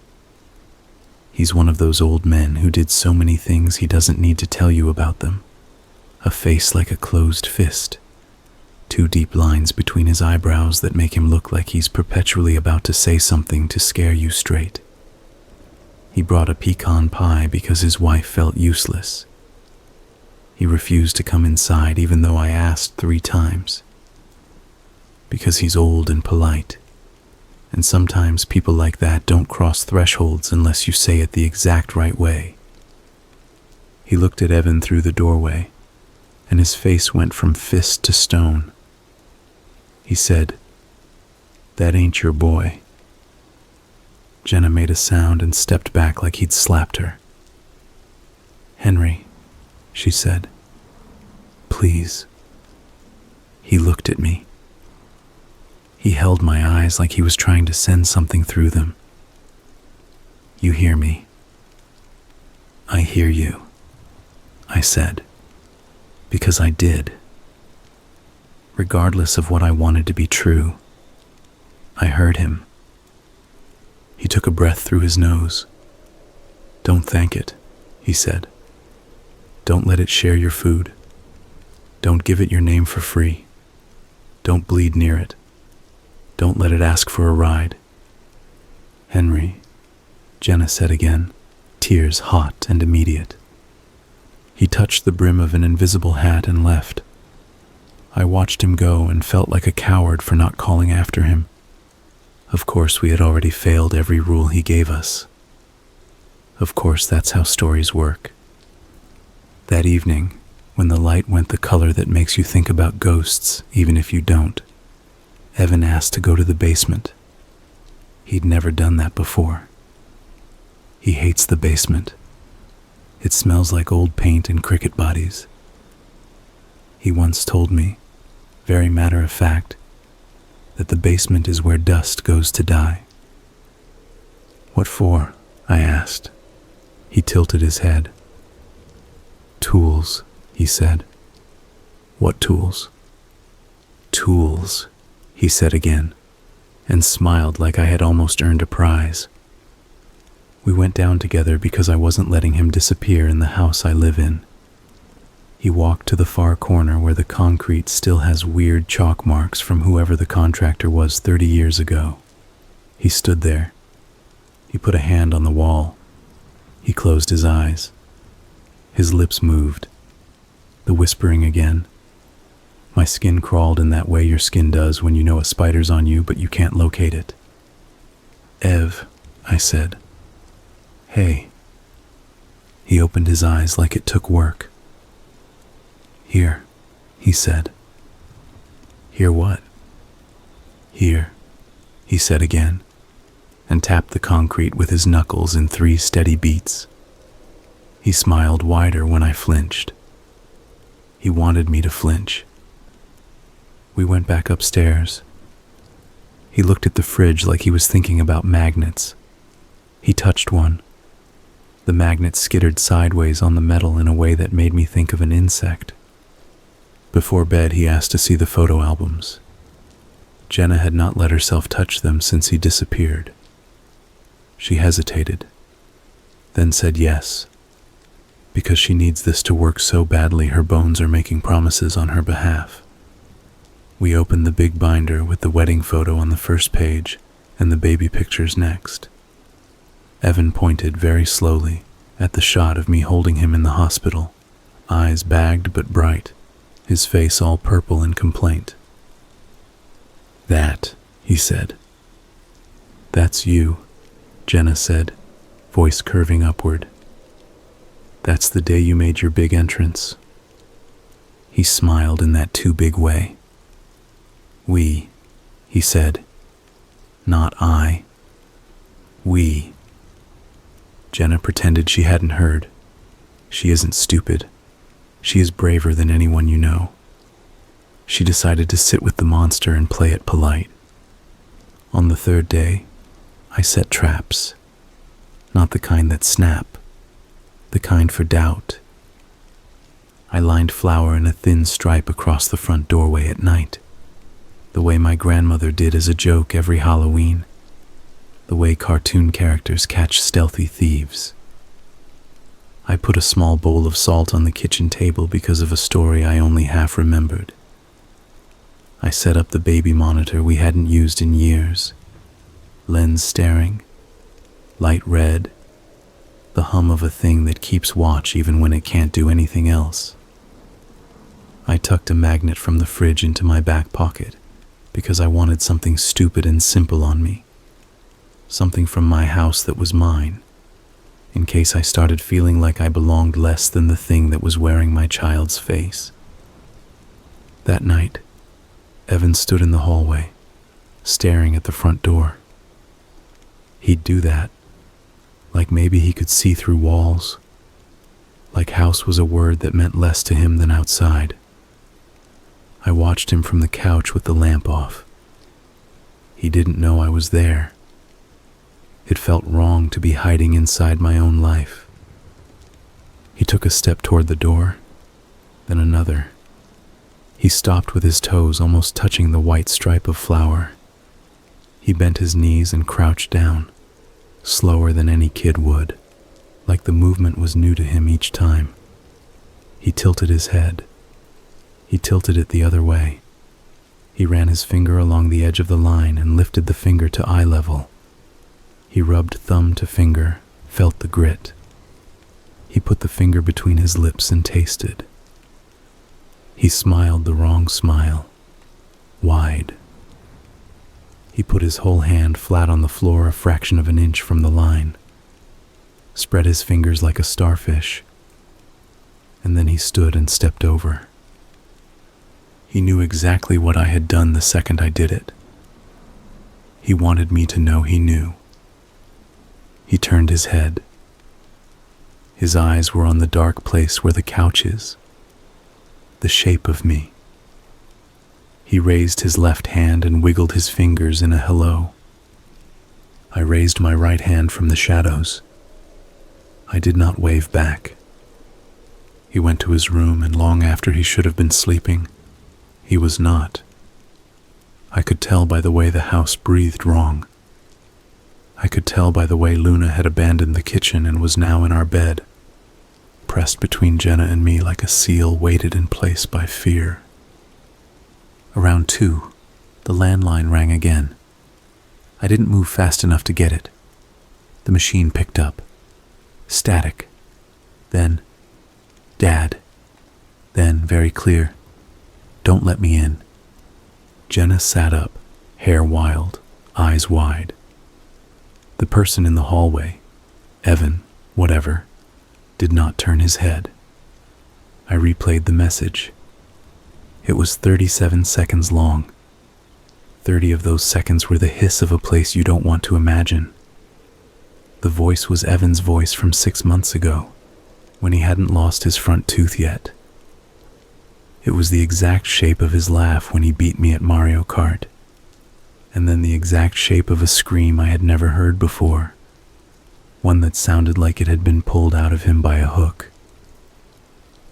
He's one of those old men who did so many things he doesn't need to tell you about them. A face like a closed fist. 2 deep lines between his eyebrows that make him look like he's perpetually about to say something to scare you straight. He brought a pecan pie because his wife felt useless. He refused to come inside even though I asked 3 times. Because he's old and polite. And sometimes people like that don't cross thresholds unless you say it the exact right way. He looked at Evan through the doorway, and his face went from fist to stone. He said, "That ain't your boy." Jenna made a sound and stepped back like he'd slapped her. "Henry," she said, "please." He looked at me. He held my eyes like he was trying to send something through them. "You hear me?" "I hear you," I said, because I did. Regardless of what I wanted to be true, I heard him. He took a breath through his nose. "Don't thank it," he said. "Don't let it share your food. Don't give it your name for free. Don't bleed near it. Don't let it ask for a ride." "Henry," Jenna said again, tears hot and immediate. He touched the brim of an invisible hat and left. I watched him go and felt like a coward for not calling after him. Of course, we had already failed every rule he gave us. Of course, that's how stories work. That evening, when the light went the color that makes you think about ghosts, even if you don't, Evan asked to go to the basement. He'd never done that before. He hates the basement. It smells like old paint and cricket bodies. He once told me, very matter of fact, that the basement is where dust goes to die. "What for?" I asked. He tilted his head. "Tools," he said. "What tools?" "Tools," he said again, and smiled like I had almost earned a prize. We went down together because I wasn't letting him disappear in the house I live in. He walked to the far corner where the concrete still has weird chalk marks from whoever the contractor was 30 years ago. He stood there. He put a hand on the wall. He closed his eyes. His lips moved. The whispering again. My skin crawled in that way your skin does when you know a spider's on you but you can't locate it. "Ev," I said. "Hey." He opened his eyes like it took work. "Here," he said. "Here what?" "Here," he said again, and tapped the concrete with his knuckles in 3 steady beats. He smiled wider when I flinched. He wanted me to flinch. We went back upstairs. He looked at the fridge like he was thinking about magnets. He touched one. The magnet skittered sideways on the metal in a way that made me think of an insect. Before bed, he asked to see the photo albums. Jenna had not let herself touch them since he disappeared. She hesitated, then said yes, because she needs this to work so badly her bones are making promises on her behalf. We opened the big binder with the wedding photo on the first page and the baby pictures next. Evan pointed very slowly at the shot of me holding him in the hospital, eyes bagged but bright, his face all purple in complaint. "That," he said. "That's you," Jenna said, voice curving upward. "That's the day you made your big entrance." He smiled in that too big way. "We," he said. "Not I. We." Jenna pretended she hadn't heard. She isn't stupid. She is braver than anyone you know. She decided to sit with the monster and play it polite. On the 3rd day, I set traps. Not the kind that snap, the kind for doubt. I lined flour in a thin stripe across the front doorway at night, the way my grandmother did as a joke every Halloween, the way cartoon characters catch stealthy thieves. I put a small bowl of salt on the kitchen table because of a story I only half remembered. I set up the baby monitor we hadn't used in years. Lens staring, light red, the hum of a thing that keeps watch even when it can't do anything else. I tucked a magnet from the fridge into my back pocket because I wanted something stupid and simple on me. Something from my house that was mine, in case I started feeling like I belonged less than the thing that was wearing my child's face. That night, Evan stood in the hallway, staring at the front door. He'd do that, like maybe he could see through walls, like house was a word that meant less to him than outside. I watched him from the couch with the lamp off. He didn't know I was there. It felt wrong to be hiding inside my own life. He took a step toward the door, then another. He stopped with his toes almost touching the white stripe of flour. He bent his knees and crouched down, slower than any kid would, like the movement was new to him each time. He tilted his head. He tilted it the other way. He ran his finger along the edge of the line and lifted the finger to eye level. He rubbed thumb to finger, felt the grit. He put the finger between his lips and tasted. He smiled the wrong smile, wide. He put his whole hand flat on the floor a fraction of an inch from the line, spread his fingers like a starfish, and then he stood and stepped over. He knew exactly what I had done the second I did it. He wanted me to know he knew. He turned his head. His eyes were on the dark place where the couch is, the shape of me. He raised his left hand and wiggled his fingers in a hello. I raised my right hand from the shadows. I did not wave back. He went to his room, and long after he should have been sleeping, he was not. I could tell by the way the house breathed wrong. I could tell by the way Luna had abandoned the kitchen and was now in our bed, pressed between Jenna and me like a seal weighted in place by fear. Around 2, the landline rang again. I didn't move fast enough to get it. The machine picked up. Static. Then, Dad. Then, very clear, "Don't let me in." Jenna sat up, hair wild, eyes wide. The person in the hallway, Evan, whatever, did not turn his head. I replayed the message. It was 37 seconds long. 30 of those seconds were the hiss of a place you don't want to imagine. The voice was Evan's voice from 6 months ago, when he hadn't lost his front tooth yet. It was the exact shape of his laugh when he beat me at Mario Kart, and then the exact shape of a scream I had never heard before, one that sounded like it had been pulled out of him by a hook.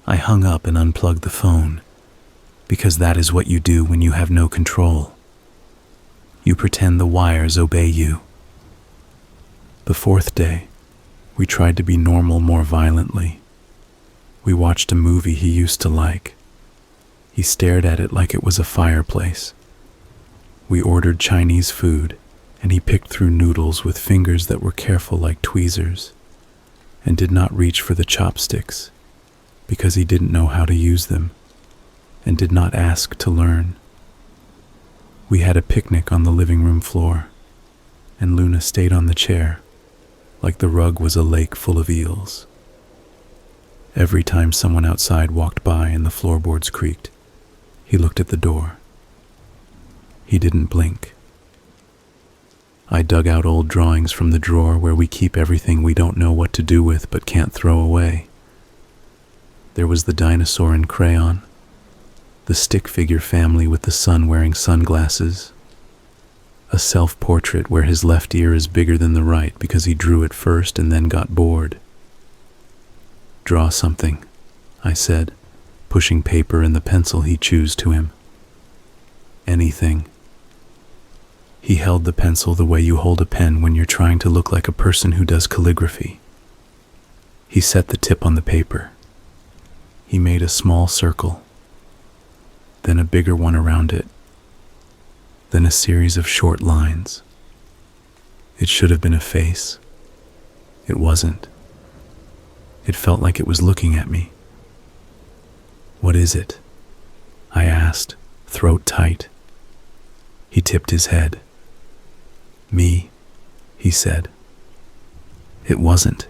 I hung up and unplugged the phone, because that is what you do when you have no control. You pretend the wires obey you. The 4th day, we tried to be normal more violently. We watched a movie he used to like. He stared at it like it was a fireplace. We ordered Chinese food, and he picked through noodles with fingers that were careful like tweezers, and did not reach for the chopsticks, because he didn't know how to use them, and did not ask to learn. We had a picnic on the living room floor, and Luna stayed on the chair, like the rug was a lake full of eels. Every time someone outside walked by and the floorboards creaked, he looked at the door. He didn't blink. I dug out old drawings from the drawer where we keep everything we don't know what to do with but can't throw away. There was the dinosaur in crayon, the stick figure family with the son wearing sunglasses, a self-portrait where his left ear is bigger than the right because he drew it first and then got bored. "Draw something," I said, pushing paper and the pencil he chose to him. "Anything." He held the pencil the way you hold a pen when you're trying to look like a person who does calligraphy. He set the tip on the paper. He made a small circle, then a bigger one around it, then a series of short lines. It should have been a face. It wasn't. It felt like it was looking at me. "What is it?" I asked, throat tight. He tipped his head. "Me," he said. It wasn't.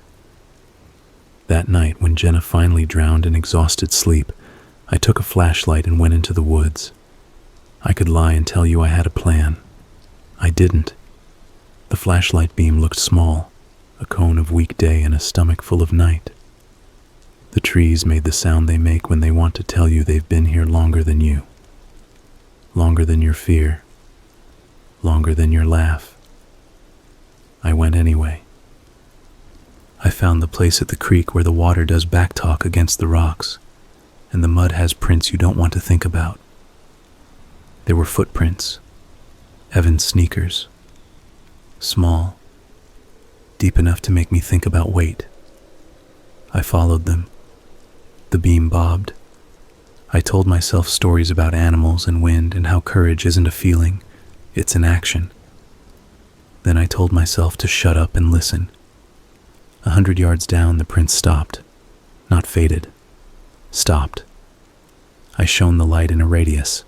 That night, when Jenna finally drowned in exhausted sleep, I took a flashlight and went into the woods. I could lie and tell you I had a plan. I didn't. The flashlight beam looked small, a cone of weekday and a stomach full of night. The trees made the sound they make when they want to tell you they've been here longer than you. Longer than your fear. Longer than your laugh. I went anyway. I found the place at the creek where the water does backtalk against the rocks, and the mud has prints you don't want to think about. There were footprints, Evan's sneakers, small, deep enough to make me think about weight. I followed them. The beam bobbed. I told myself stories about animals and wind and how courage isn't a feeling, it's an action. Then I told myself to shut up and listen. 100 yards down, the prints stopped. Not faded. Stopped. I shone the light in a radius.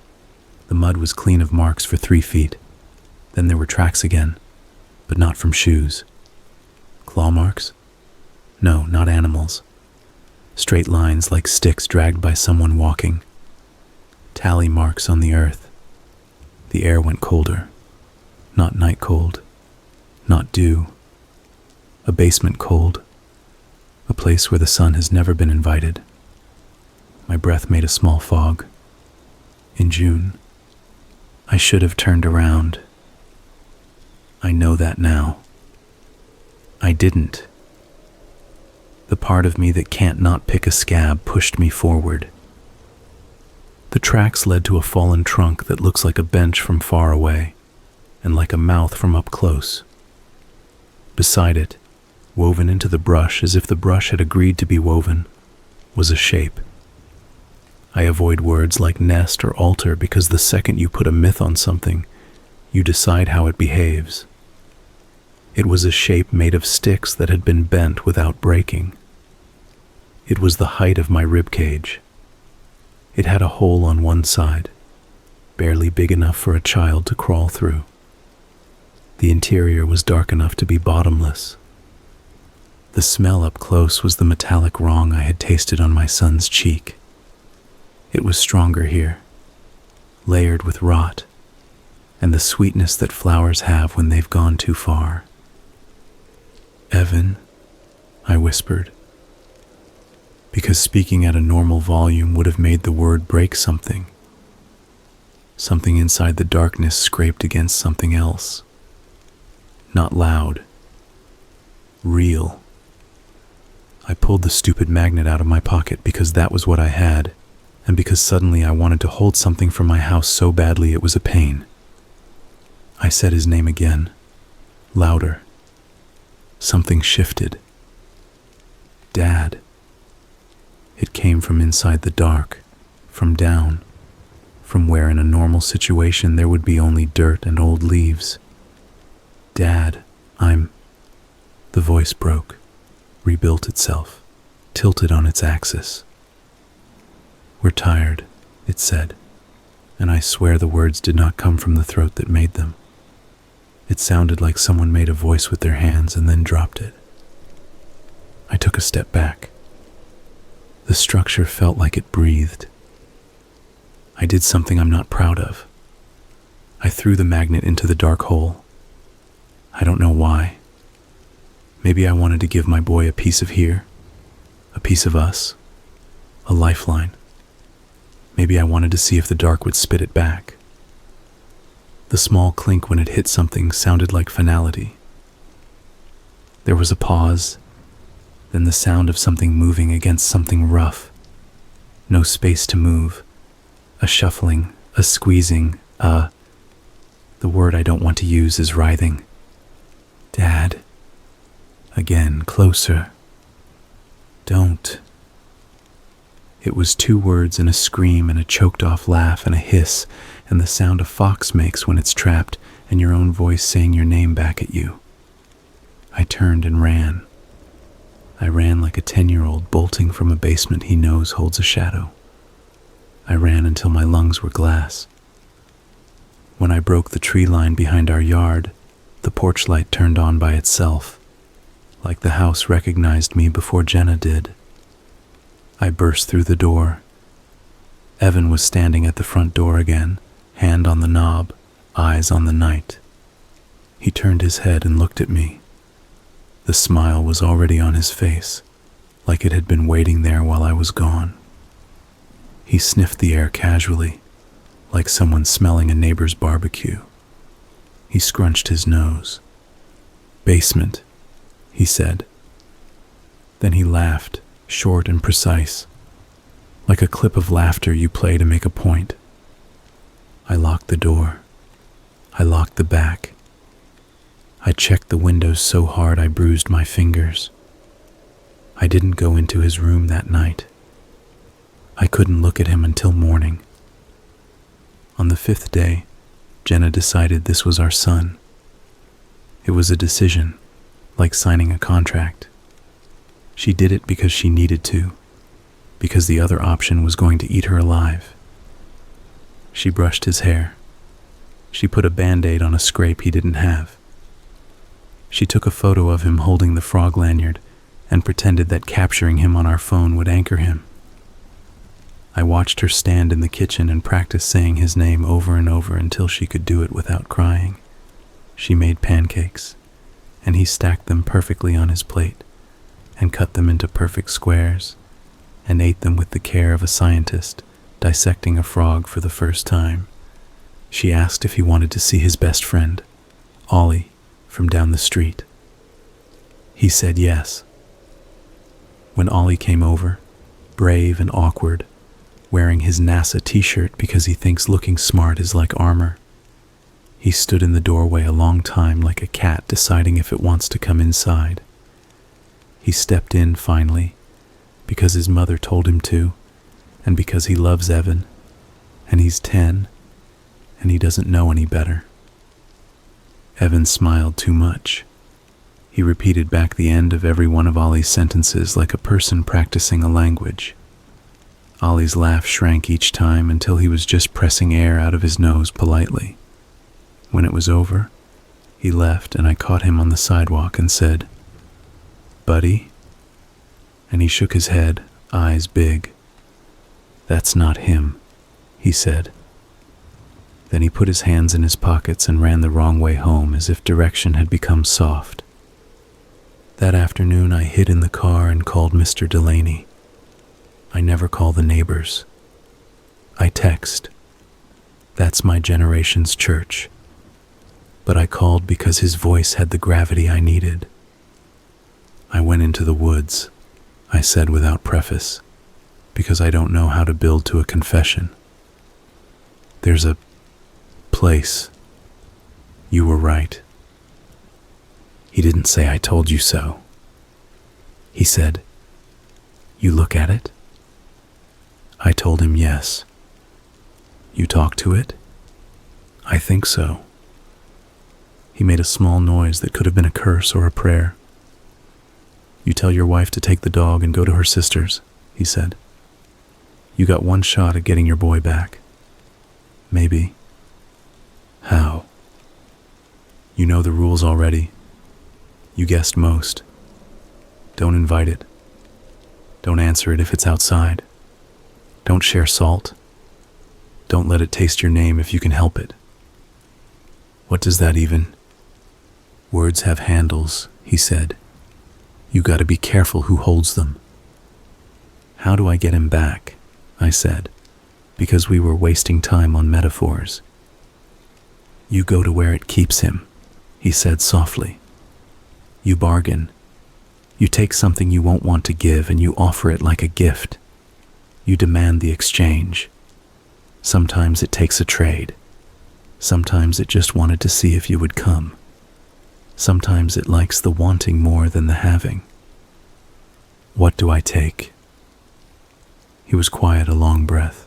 The mud was clean of marks for 3 feet. Then there were tracks again, but not from shoes. Claw marks? No, not animals. Straight lines like sticks dragged by someone walking. Tally marks on the earth. The air went colder. Not night cold, not dew, a basement cold, a place where the sun has never been invited. My breath made a small fog. In June, I should have turned around. I know that now. I didn't. The part of me that can't not pick a scab pushed me forward. The tracks led to a fallen trunk that looks like a bench from far away, and like a mouth from up close. Beside it, woven into the brush as if the brush had agreed to be woven, was a shape. I avoid words like nest or altar because the second you put a myth on something, you decide how it behaves. It was a shape made of sticks that had been bent without breaking. It was the height of my rib cage. It had a hole on one side, barely big enough for a child to crawl through. The interior was dark enough to be bottomless. The smell up close was the metallic wrong I had tasted on my son's cheek. It was stronger here, layered with rot, and the sweetness that flowers have when they've gone too far. "Evan," I whispered, because speaking at a normal volume would have made the word break something. Something inside the darkness scraped against something else. Not loud. Real. I pulled the stupid magnet out of my pocket because that was what I had, and because suddenly I wanted to hold something from my house so badly it was a pain. I said his name again, louder. Something shifted. Dad. It came from inside the dark, from down, from where in a normal situation there would be only dirt and old leaves. "Dad, I'm..." The voice broke, rebuilt itself, tilted on its axis. "We're tired," it said, and I swear the words did not come from the throat that made them. It sounded like someone made a voice with their hands and then dropped it. I took a step back. The structure felt like it breathed. I did something I'm not proud of. I threw the magnet into the dark hole. I don't know why. Maybe I wanted to give my boy a piece of here, a piece of us, a lifeline. Maybe I wanted to see if the dark would spit it back. The small clink when it hit something sounded like finality. There was a pause, then the sound of something moving against something rough. No space to move. A shuffling, a squeezing, the word I don't want to use is writhing. "Dad." Again, closer. "Don't." It was two words and a scream and a choked-off laugh and a hiss and the sound a fox makes when it's trapped and your own voice saying your name back at you. I turned and ran. I ran like a 10-year-old bolting from a basement he knows holds a shadow. I ran until my lungs were glass. When I broke the tree line behind our yard, the porch light turned on by itself, like the house recognized me before Jenna did. I burst through the door. Evan was standing at the front door again, hand on the knob, eyes on the night. He turned his head and looked at me. The smile was already on his face, like it had been waiting there while I was gone. He sniffed the air casually, like someone smelling a neighbor's barbecue. He scrunched his nose. "Basement," he said. Then he laughed, short and precise, like a clip of laughter you play to make a point. I locked the door. I locked the back. I checked the windows so hard I bruised my fingers. I didn't go into his room that night. I couldn't look at him until morning. On the 5th day, Jenna decided this was our son. It was a decision, like signing a contract. She did it because she needed to, because the other option was going to eat her alive. She brushed his hair. She put a Band-Aid on a scrape he didn't have. She took a photo of him holding the frog lanyard and pretended that capturing him on our phone would anchor him. I watched her stand in the kitchen and practice saying his name over and over until she could do it without crying. She made pancakes, and he stacked them perfectly on his plate and cut them into perfect squares and ate them with the care of a scientist dissecting a frog for the first time. She asked if he wanted to see his best friend, Ollie, from down the street. He said yes. When Ollie came over, brave and awkward, wearing his NASA t-shirt because he thinks looking smart is like armor, he stood in the doorway a long time like a cat deciding if it wants to come inside. He stepped in finally, because his mother told him to, and because he loves Evan, and he's 10, and he doesn't know any better. Evan smiled too much. He repeated back the end of every one of Ollie's sentences like a person practicing a language. Ollie's laugh shrank each time until he was just pressing air out of his nose politely. When it was over, he left and I caught him on the sidewalk and said, "Buddy?" And he shook his head, eyes big. "That's not him," he said. Then he put his hands in his pockets and ran the wrong way home as if direction had become soft. That afternoon I hid in the car and called Mr. Delaney. I never call the neighbors. I text. That's my generation's church. But I called because his voice had the gravity I needed. I went into the woods, I said without preface, because I don't know how to build to a confession. There's a place. You were right. He didn't say I told you so. He said, "You look at it?" I told him yes. "You talk to it?" "I think so." He made a small noise that could have been a curse or a prayer. "You tell your wife to take the dog and go to her sister's," he said. "You got one shot at getting your boy back. Maybe." "How?" "You know the rules already. You guessed most. Don't invite it. Don't answer it if it's outside. Don't share salt. Don't let it taste your name if you can help it." "What does that even?" "Words have handles," he said. "You gotta be careful who holds them." "How do I get him back?" I said, because we were wasting time on metaphors. "You go to where it keeps him," he said softly. "You bargain. You take something you won't want to give and you offer it like a gift. You demand the exchange. Sometimes it takes a trade. Sometimes it just wanted to see if you would come. Sometimes it likes the wanting more than the having. What do I take?" He was quiet a long breath.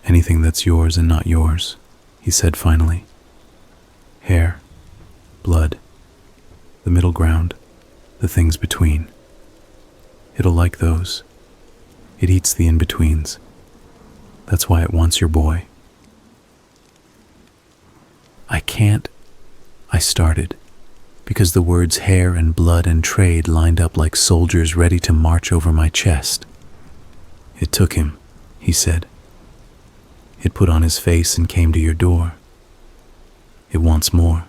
"Anything that's yours and not yours," he said finally. "Hair, blood, the middle ground, the things between. It'll like those. It eats the in-betweens. That's why it wants your boy." "I can't," I started, because the words hair and blood and trade lined up like soldiers ready to march over my chest. "It took him," he said. "It put on his face and came to your door. It wants more.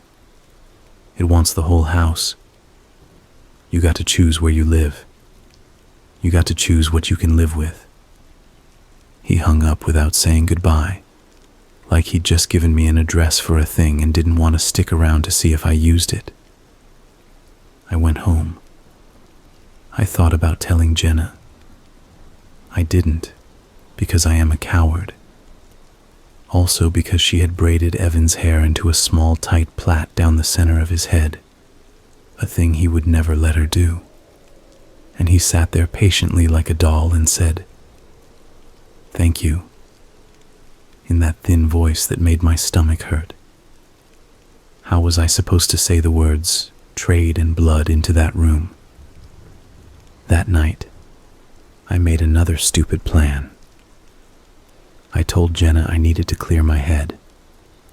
It wants the whole house. You got to choose where you live. You got to choose what you can live with." He hung up without saying goodbye, like he'd just given me an address for a thing and didn't want to stick around to see if I used it. I went home. I thought about telling Jenna. I didn't, because I am a coward. Also because she had braided Evan's hair into a small tight plait down the center of his head, a thing he would never let her do. And he sat there patiently like a doll and said, "Thank you," in that thin voice that made my stomach hurt. How was I supposed to say the words, trade and blood, into that room? That night, I made another stupid plan. I told Jenna I needed to clear my head,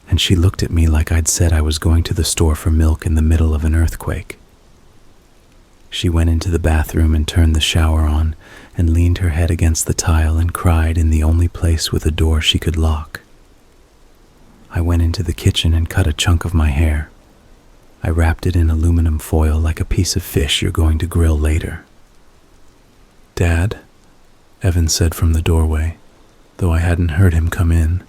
and she looked at me like I'd said I was going to the store for milk in the middle of an earthquake. She went into the bathroom and turned the shower on and leaned her head against the tile and cried in the only place with a door she could lock. I went into the kitchen and cut a chunk of my hair. I wrapped it in aluminum foil like a piece of fish you're going to grill later. "Dad," Evan said from the doorway, though I hadn't heard him come in.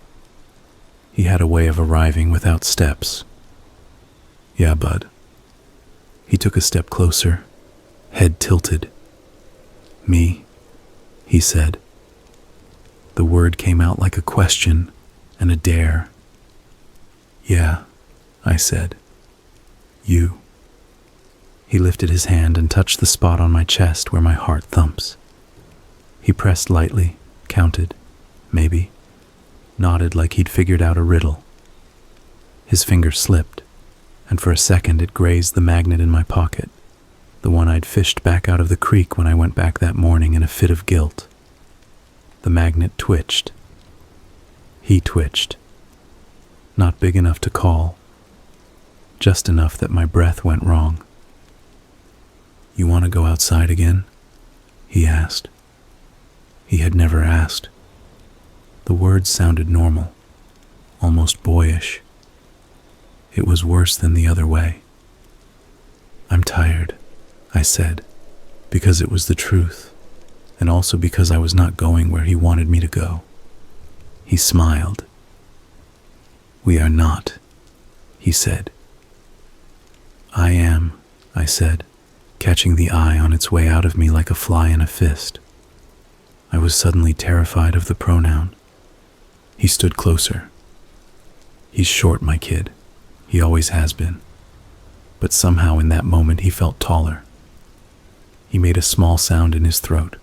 He had a way of arriving without steps. "Yeah, bud." He took a step closer, head tilted. "Me?" he said. The word came out like a question and a dare. "Yeah," I said. "You." He lifted his hand and touched the spot on my chest where my heart thumps. He pressed lightly, counted, maybe, nodded like he'd figured out a riddle. His finger slipped, and for a second it grazed the magnet in my pocket, the one I'd fished back out of the creek when I went back that morning in a fit of guilt. The magnet twitched. He twitched. Not big enough to call, just enough that my breath went wrong. "You want to go outside again?" he asked. He had never asked. The words sounded normal, almost boyish. It was worse than the other way. "I'm tired," I said, because it was the truth, and also because I was not going where he wanted me to go. He smiled. "We are not," he said. "I am," I said, catching the eye on its way out of me like a fly in a fist. I was suddenly terrified of the pronoun. He stood closer. "He's short, my kid. He always has been." But somehow in that moment he felt taller. He made a small sound in his throat,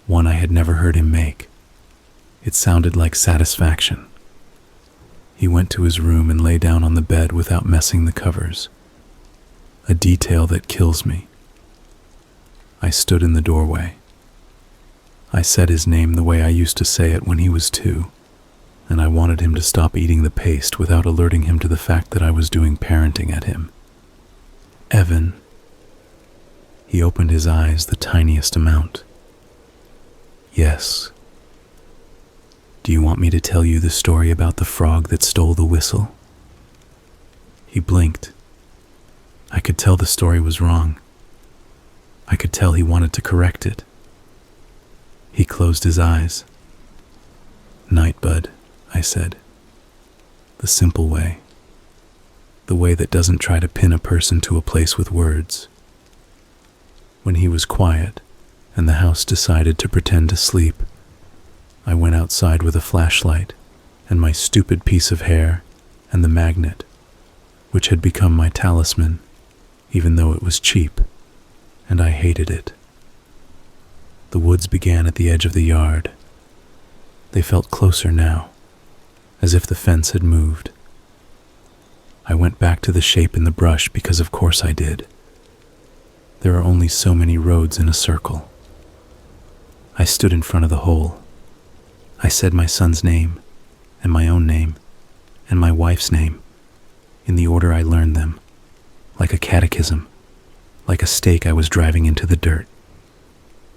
one I had never heard him make. It sounded like satisfaction. He went to his room and lay down on the bed without messing the covers. A detail that kills me. I stood in the doorway. I said his name the way I used to say it when he was 2, and I wanted him to stop eating the paste without alerting him to the fact that I was doing parenting at him. "Evan." He opened his eyes the tiniest amount. "Yes." "Do you want me to tell you the story about the frog that stole the whistle?" He blinked. I could tell the story was wrong. I could tell he wanted to correct it. He closed his eyes. "Night, bud," I said. The simple way. The way that doesn't try to pin a person to a place with words. When he was quiet, and the house decided to pretend to sleep, I went outside with a flashlight and my stupid piece of hair and the magnet, which had become my talisman, even though it was cheap, and I hated it. The woods began at the edge of the yard. They felt closer now, as if the fence had moved. I went back to the shape in the brush because of course I did. There are only so many roads in a circle. I stood in front of the hole. I said my son's name, and my own name, and my wife's name, in the order I learned them, like a catechism, like a stake I was driving into the dirt.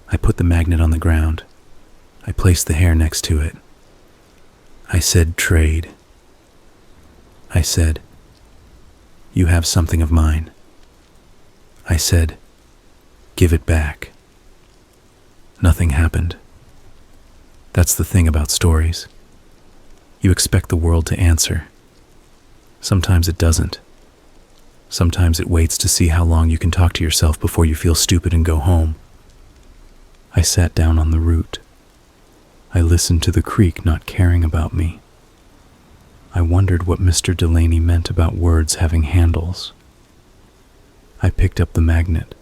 I put the magnet on the ground. I placed the hair next to it. I said trade. I said, "You have something of mine." I said, "Give it back." Nothing happened. That's the thing about stories. You expect the world to answer. Sometimes it doesn't. Sometimes it waits to see how long you can talk to yourself before you feel stupid and go home. I sat down on the root. I listened to the creek not caring about me. I wondered what Mr. Delaney meant about words having handles. I picked up the magnet.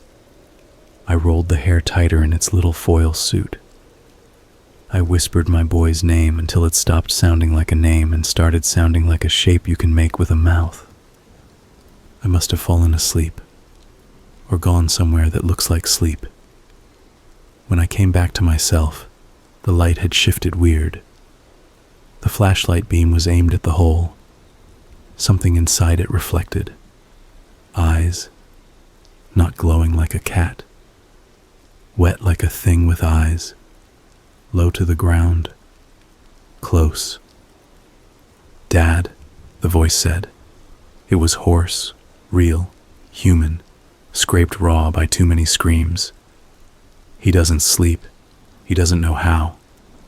I rolled the hair tighter in its little foil suit. I whispered my boy's name until it stopped sounding like a name and started sounding like a shape you can make with a mouth. I must have fallen asleep, or gone somewhere that looks like sleep. When I came back to myself, the light had shifted weird. The flashlight beam was aimed at the hole. Something inside it reflected. Eyes, not glowing like a cat. Wet like a thing with eyes. Low to the ground. Close. "Dad," the voice said. It was hoarse, real, human, scraped raw by too many screams. He doesn't sleep. He doesn't know how.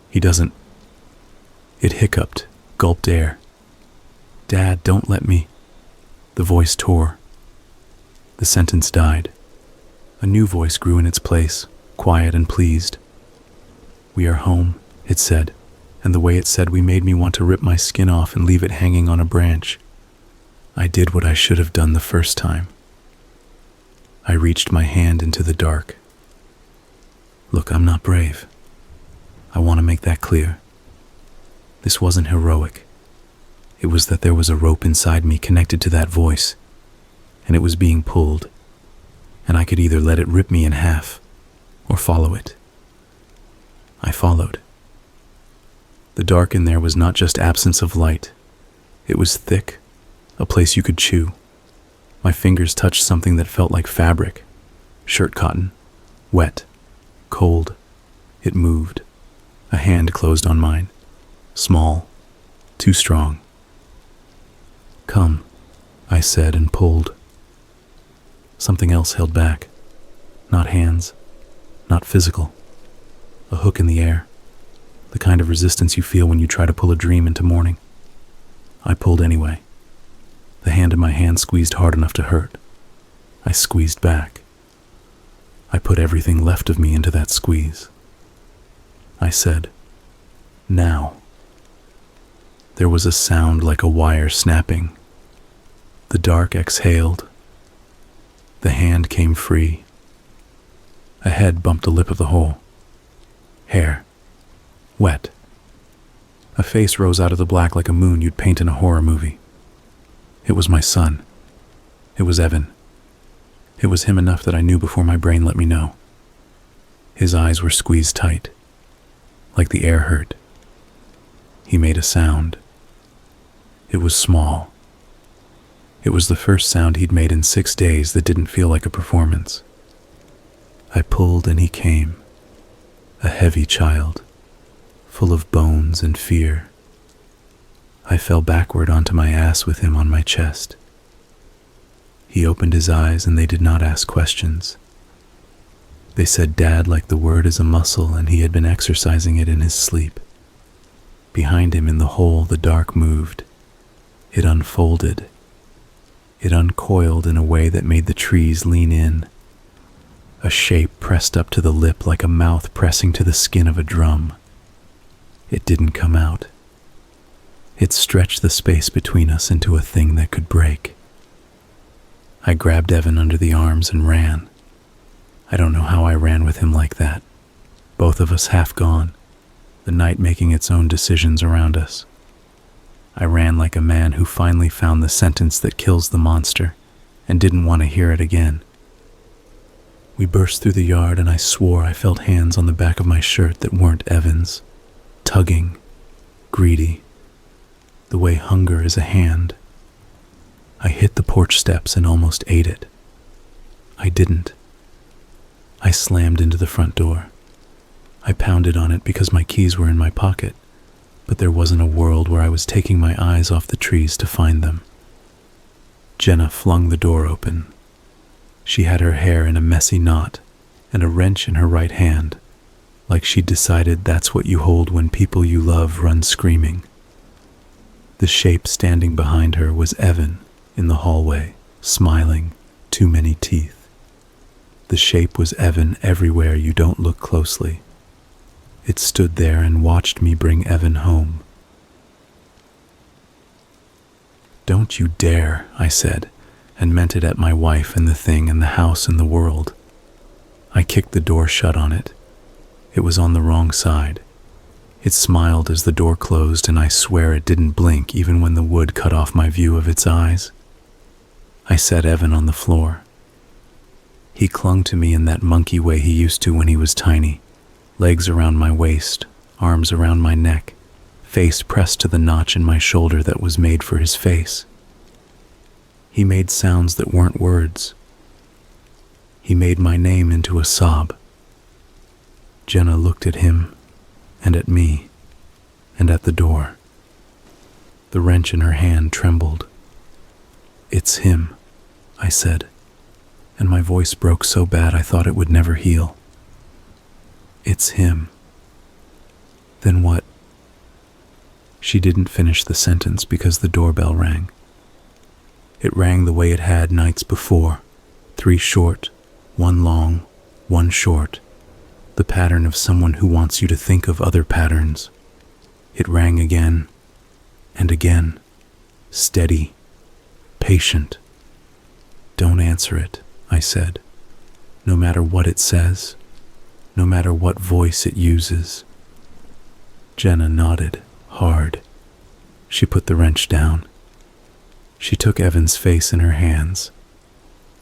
He doesn't... It hiccuped, gulped air. Dad, don't let me... The voice tore. The sentence died. A new voice grew in its place, quiet and pleased. We are home, it said, and the way it said we made me want to rip my skin off and leave it hanging on a branch. I did what I should have done the first time. I reached my hand into the dark. Look, I'm not brave. I want to make that clear. This wasn't heroic. It was that there was a rope inside me connected to that voice, and it was being pulled, and I could either let it rip me in half or follow it. I followed. The dark in there was not just absence of light. It was thick, a place you could chew. My fingers touched something that felt like fabric, shirt cotton, wet, cold. It moved. A hand closed on mine, small, too strong. Come, I said and pulled. Something else held back. Not hands, not physical. A hook in the air, the kind of resistance you feel when you try to pull a dream into morning. I pulled anyway. The hand in my hand squeezed hard enough to hurt. I squeezed back. I put everything left of me into that squeeze. I said, now. There was a sound like a wire snapping. The dark exhaled. The hand came free. A head bumped the lip of the hole. Hair. Wet. A face rose out of the black like a moon you'd paint in a horror movie. It was my son. It was Evan. It was him enough that I knew before my brain let me know. His eyes were squeezed tight, like the air hurt. He made a sound. It was small. It was the first sound he'd made in 6 days that didn't feel like a performance. I pulled and he came, a heavy child, full of bones and fear. I fell backward onto my ass with him on my chest. He opened his eyes and they did not ask questions. They said Dad like the word is a muscle and he had been exercising it in his sleep. Behind him in the hole the dark moved. It unfolded. It uncoiled in a way that made the trees lean in. A shape pressed up to the lip like a mouth pressing to the skin of a drum. It didn't come out. It stretched the space between us into a thing that could break. I grabbed Evan under the arms and ran. I don't know how I ran with him like that. Both of us half gone, the night making its own decisions around us. I ran like a man who finally found the sentence that kills the monster and didn't want to hear it again. We burst through the yard and I swore I felt hands on the back of my shirt that weren't Evan's, tugging, greedy, the way hunger is a hand. I hit the porch steps and almost ate it. I didn't. I slammed into the front door. I pounded on it because my keys were in my pocket, but there wasn't a world where I was taking my eyes off the trees to find them. Jenna flung the door open. She had her hair in a messy knot and a wrench in her right hand, like she'd decided that's what you hold when people you love run screaming. The shape standing behind her was Evan in the hallway, smiling, too many teeth. The shape was Evan everywhere you don't look closely. It stood there and watched me bring Evan home. Don't you dare, I said, and meant it at my wife and the thing and the house and the world. I kicked the door shut on it. It was on the wrong side. It smiled as the door closed, and I swear it didn't blink even when the wood cut off my view of its eyes. I set Evan on the floor. He clung to me in that monkey way he used to when he was tiny, legs around my waist, arms around my neck, face pressed to the notch in my shoulder that was made for his face. He made sounds that weren't words. He made my name into a sob. Jenna looked at him, and at me, and at the door. The wrench in her hand trembled. "It's him," I said, and my voice broke so bad I thought it would never heal. "It's him." "Then what?" She didn't finish the sentence because the doorbell rang. It rang the way it had nights before, 3 short, 1 long, 1 short, the pattern of someone who wants you to think of other patterns. It rang again and again, steady, patient. "Don't answer it," I said, "no matter what it says, no matter what voice it uses." Jenna nodded, hard. She put the wrench down. She took Evan's face in her hands.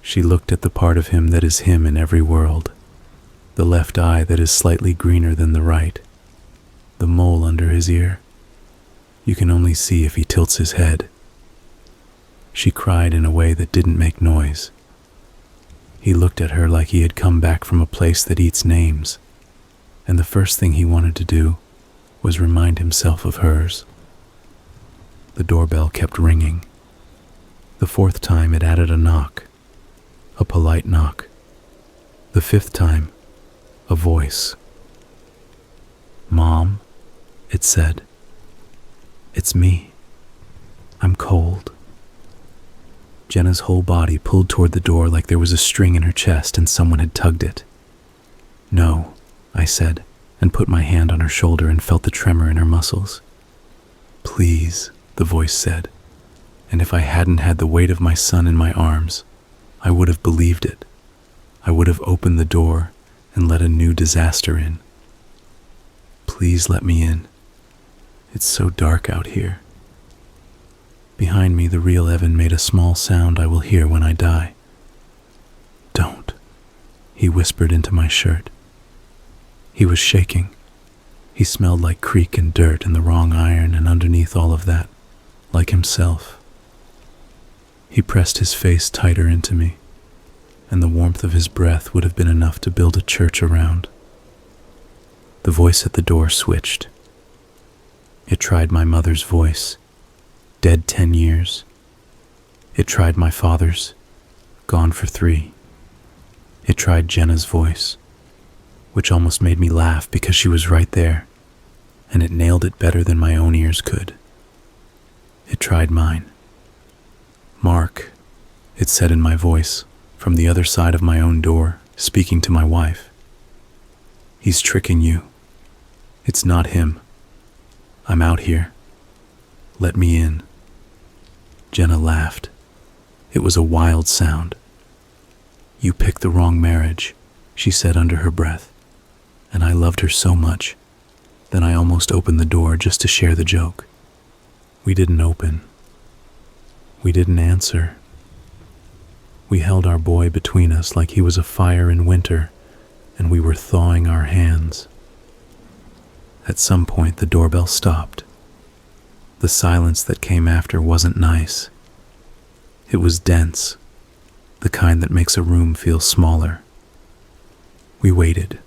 She looked at the part of him that is him in every world, the left eye that is slightly greener than the right, the mole under his ear. You can only see if he tilts his head. She cried in a way that didn't make noise. He looked at her like he had come back from a place that eats names, and the first thing he wanted to do was remind himself of hers. The doorbell kept ringing. The 4th time it added a knock, a polite knock. The 5th time, a voice. "Mom," it said. "It's me. I'm cold." Jenna's whole body pulled toward the door like there was a string in her chest and someone had tugged it. "No," I said, and put my hand on her shoulder and felt the tremor in her muscles. "Please," the voice said, and if I hadn't had the weight of my son in my arms, I would have believed it. I would have opened the door and let a new disaster in. "Please let me in. It's so dark out here." Behind me, the real Evan made a small sound I will hear when I die. "Don't," he whispered into my shirt. He was shaking. He smelled like creek and dirt and the wrong iron, and underneath all of that, like himself. He pressed his face tighter into me, and the warmth of his breath would have been enough to build a church around. The voice at the door switched. It tried my mother's voice, dead 10 years. It tried my father's, gone for 3. It tried Jenna's voice, which almost made me laugh because she was right there, and it nailed it better than my own ears could. It tried mine. "Mark," it said in my voice, from the other side of my own door, speaking to my wife. "He's tricking you. It's not him. I'm out here. Let me in." Jenna laughed. It was a wild sound. "You picked the wrong marriage," she said under her breath, and I loved her so much. Then I almost opened the door just to share the joke. We didn't open. We didn't answer. We held our boy between us like he was a fire in winter, and we were thawing our hands. At some point, the doorbell stopped. The silence that came after wasn't nice. It was dense, the kind that makes a room feel smaller. We waited.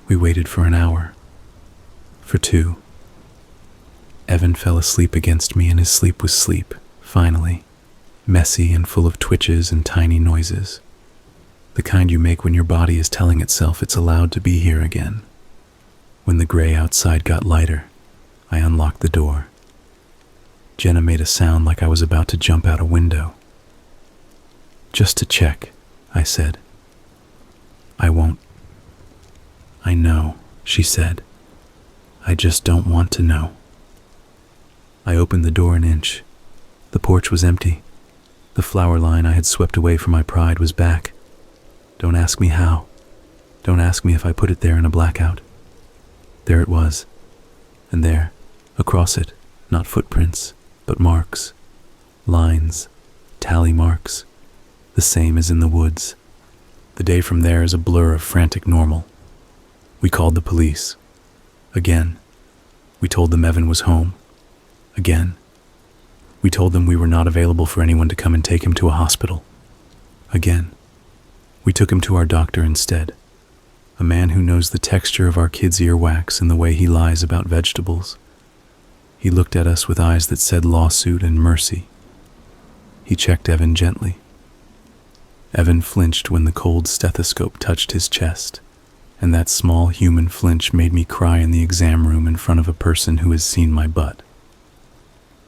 We waited for an hour, for 2. Evan fell asleep against me, and his sleep was sleep, finally, messy and full of twitches and tiny noises, the kind you make when your body is telling itself it's allowed to be here again. When the gray outside got lighter, I unlocked the door. Jenna made a sound like I was about to jump out a window. "Just to check," I said. "I won't." "I know," she said. "I just don't want to know." I opened the door an inch. The porch was empty. The flower line I had swept away from my pride was back. Don't ask me how. Don't ask me if I put it there in a blackout. There it was. And there, across it, not footprints, but marks. Lines, tally marks, the same as in the woods. The day from there is a blur of frantic normal. We called the police. Again. We told them Evan was home. Again. We told them we were not available for anyone to come and take him to a hospital. Again. We took him to our doctor instead. A man who knows the texture of our kid's earwax and the way he lies about vegetables. He looked at us with eyes that said lawsuit and mercy. He checked Evan gently. Evan flinched when the cold stethoscope touched his chest, and that small human flinch made me cry in the exam room in front of a person who has seen my butt.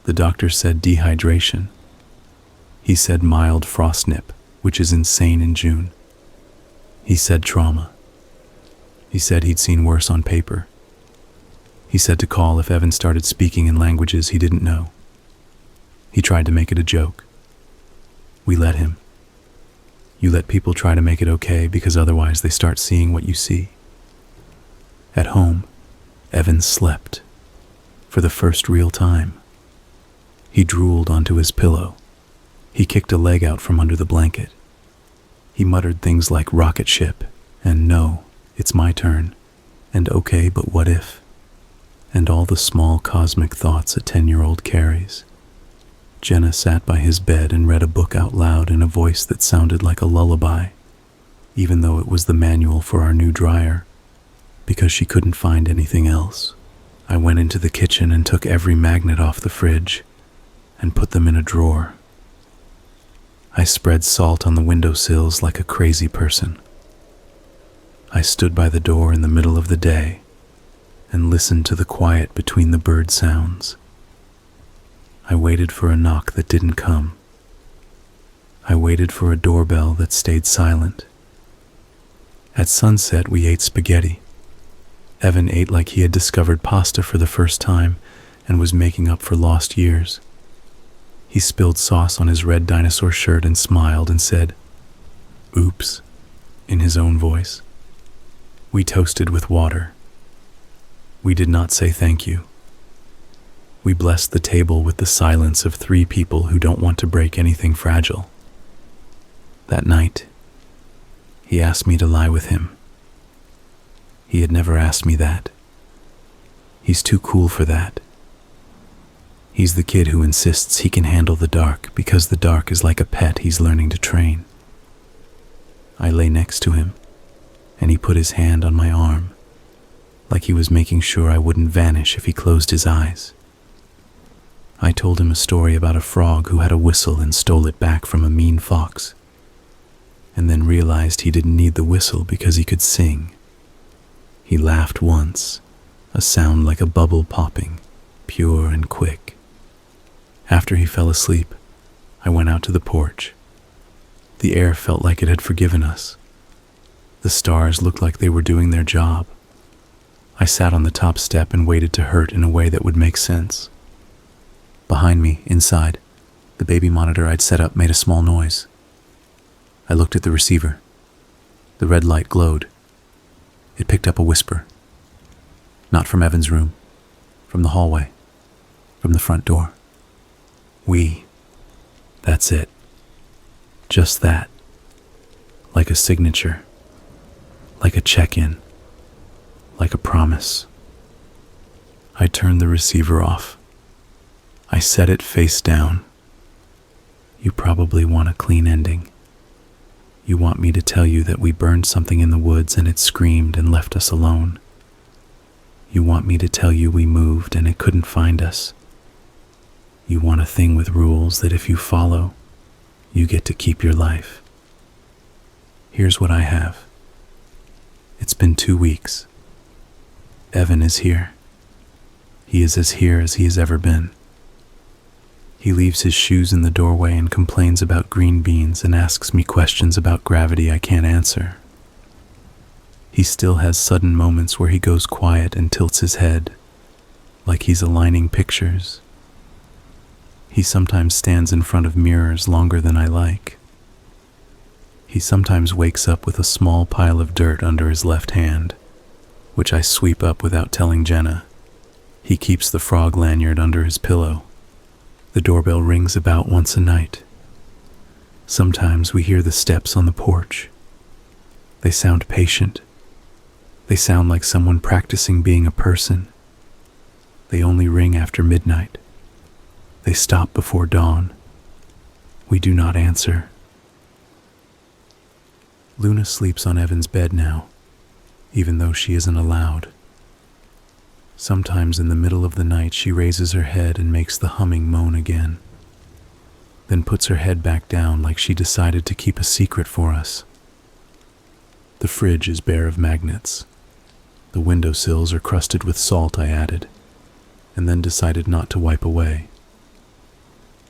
The doctor said dehydration. He said mild frostnip, which is insane in June. He said trauma. He said he'd seen worse on paper. He said to call if Evan started speaking in languages he didn't know. He tried to make it a joke. We let him. You let people try to make it okay because otherwise they start seeing what you see. At home, Evan slept. For the first real time. He drooled onto his pillow. He kicked a leg out from under the blanket. He muttered things like rocket ship, and no, it's my turn, and okay, but what if? And all the small cosmic thoughts a 10-year-old carries. Jenna sat by his bed and read a book out loud in a voice that sounded like a lullaby, even though it was the manual for our new dryer, because she couldn't find anything else. I went into the kitchen and took every magnet off the fridge and put them in a drawer. I spread salt on the windowsills like a crazy person. I stood by the door in the middle of the day and listened to the quiet between the bird sounds. I waited for a knock that didn't come. I waited for a doorbell that stayed silent. At sunset, we ate spaghetti. Evan ate like he had discovered pasta for the first time and was making up for lost years. He spilled sauce on his red dinosaur shirt and smiled and said, "Oops," in his own voice. We toasted with water. We did not say thank you. We blessed the table with the silence of 3 people who don't want to break anything fragile. That night, he asked me to lie with him. He had never asked me that. He's too cool for that. He's the kid who insists he can handle the dark because the dark is like a pet he's learning to train. I lay next to him, and he put his hand on my arm, like he was making sure I wouldn't vanish if he closed his eyes. I told him a story about a frog who had a whistle and stole it back from a mean fox, and then realized he didn't need the whistle because he could sing. He laughed once, a sound like a bubble popping, pure and quick. After he fell asleep, I went out to the porch. The air felt like it had forgiven us. The stars looked like they were doing their job. I sat on the top step and waited to hurt in a way that would make sense. Behind me, inside, the baby monitor I'd set up made a small noise. I looked at the receiver. The red light glowed. It picked up a whisper. Not from Evan's room, from the hallway, from the front door. That's it. Just that. Like a signature. Like a check-in. Like a promise. I turned the receiver off. I set it face down. You probably want a clean ending. You want me to tell you that we burned something in the woods and it screamed and left us alone. You want me to tell you we moved and it couldn't find us. You want a thing with rules that if you follow, you get to keep your life. Here's what I have. It's been 2 weeks. Evan is here. He is as here as he has ever been. He leaves his shoes in the doorway and complains about green beans and asks me questions about gravity I can't answer. He still has sudden moments where he goes quiet and tilts his head, like he's aligning pictures. He sometimes stands in front of mirrors longer than I like. He sometimes wakes up with a small pile of dirt under his left hand, which I sweep up without telling Jenna. He keeps the frog lanyard under his pillow. The doorbell rings about once a night. Sometimes we hear the steps on the porch. They sound patient. They sound like someone practicing being a person. They only ring after midnight. They stop before dawn. We do not answer. Luna sleeps on Evan's bed now, even though she isn't allowed. Sometimes in the middle of the night she raises her head and makes the humming moan again, then puts her head back down like she decided to keep a secret for us. The fridge is bare of magnets. The windowsills are crusted with salt, I added, and then decided not to wipe away.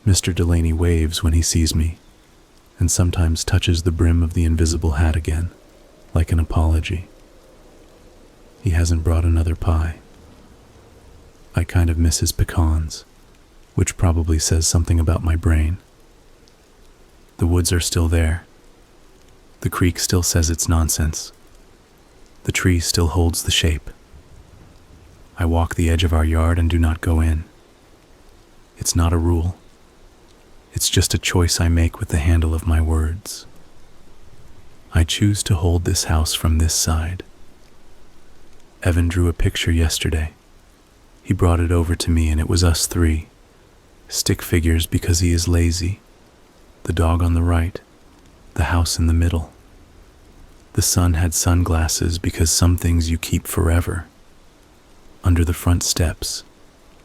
Mr. Delaney waves when he sees me, and sometimes touches the brim of the invisible hat again, like an apology. He hasn't brought another pie. I kind of miss his pecans, which probably says something about my brain. The woods are still there. The creek still says it's nonsense. The tree still holds the shape. I walk the edge of our yard and do not go in. It's not a rule. It's just a choice I make with the handle of my words. I choose to hold this house from this side. Evan drew a picture yesterday. He brought it over to me and it was us three. Stick figures because he is lazy. The dog on the right. The house in the middle. The son had sunglasses because some things you keep forever. Under the front steps,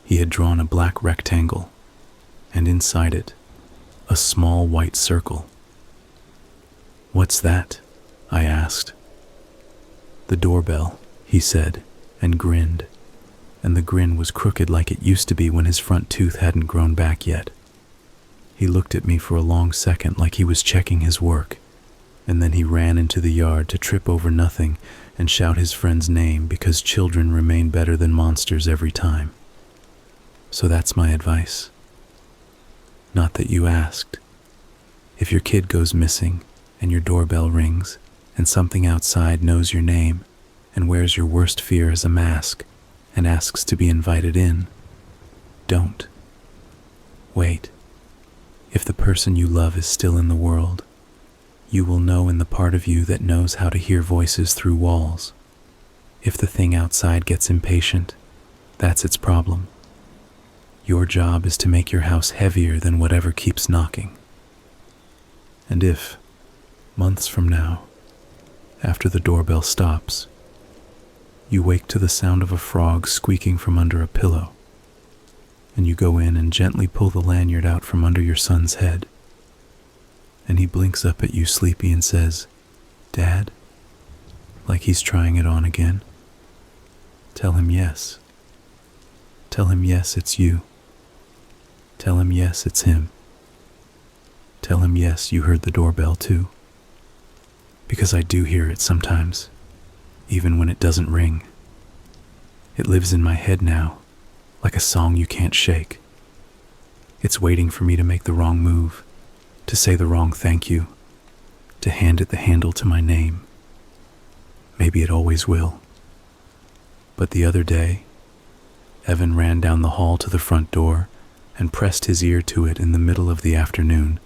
he had drawn a black rectangle, and inside it, a small white circle. "What's that?" I asked. "The doorbell," he said, and grinned, and the grin was crooked like it used to be when his front tooth hadn't grown back yet. He looked at me for a long second like he was checking his work, and then he ran into the yard to trip over nothing and shout his friend's name because children remain better than monsters every time. So that's my advice. Not that you asked. If your kid goes missing and your doorbell rings and something outside knows your name and wears your worst fear as a mask and asks to be invited in, don't. Wait. If the person you love is still in the world, you will know in the part of you that knows how to hear voices through walls. If the thing outside gets impatient, that's its problem. Your job is to make your house heavier than whatever keeps knocking. And if, months from now, after the doorbell stops, you wake to the sound of a frog squeaking from under a pillow, and you go in and gently pull the lanyard out from under your son's head, and he blinks up at you sleepy and says, "Dad?" like he's trying it on again. Tell him yes. Tell him yes, it's you. Tell him yes, it's him. Tell him yes, you heard the doorbell too. Because I do hear it sometimes, even when it doesn't ring. It lives in my head now, like a song you can't shake. It's waiting for me to make the wrong move, to say the wrong thank you, to hand it the handle to my name. Maybe it always will. But the other day, Evan ran down the hall to the front door and pressed his ear to it in the middle of the afternoon,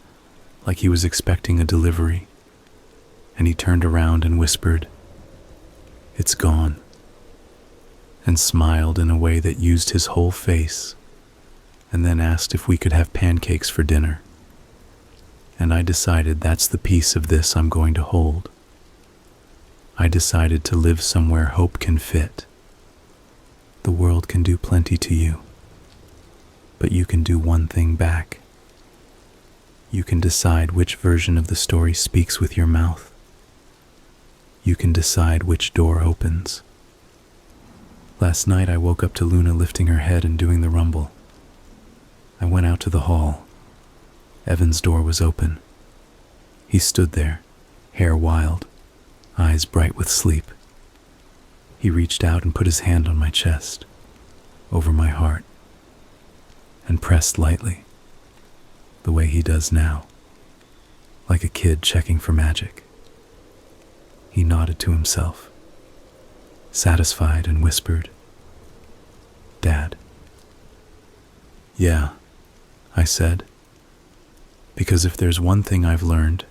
like he was expecting a delivery. And he turned around and whispered, "It's gone," and smiled in a way that used his whole face, and then asked if we could have pancakes for dinner. And I decided that's the piece of this I'm going to hold. I decided to live somewhere hope can fit. The world can do plenty to you, but you can do one thing back. You can decide which version of the story speaks with your mouth. You can decide which door opens. Last night I woke up to Luna lifting her head and doing the rumble. I went out to the hall. Evan's door was open. He stood there, hair wild, eyes bright with sleep. He reached out and put his hand on my chest, over my heart, and pressed lightly, the way he does now, like a kid checking for magic. He nodded to himself, satisfied, and whispered, "Dad." "Yeah," I said, because if there's one thing I've learned,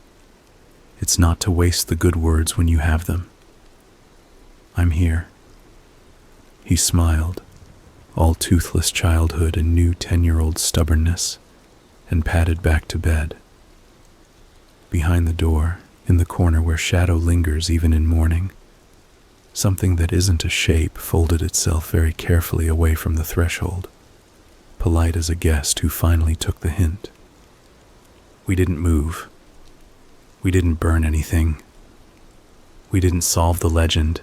it's not to waste the good words when you have them. I'm here. He smiled, all toothless childhood and new 10-year-old stubbornness, and padded back to bed. Behind the door, in the corner where shadow lingers even in morning, Something that isn't a shape folded itself very carefully away from the threshold, polite as a guest who finally took the hint. We didn't move. We didn't burn anything. We didn't solve the legend.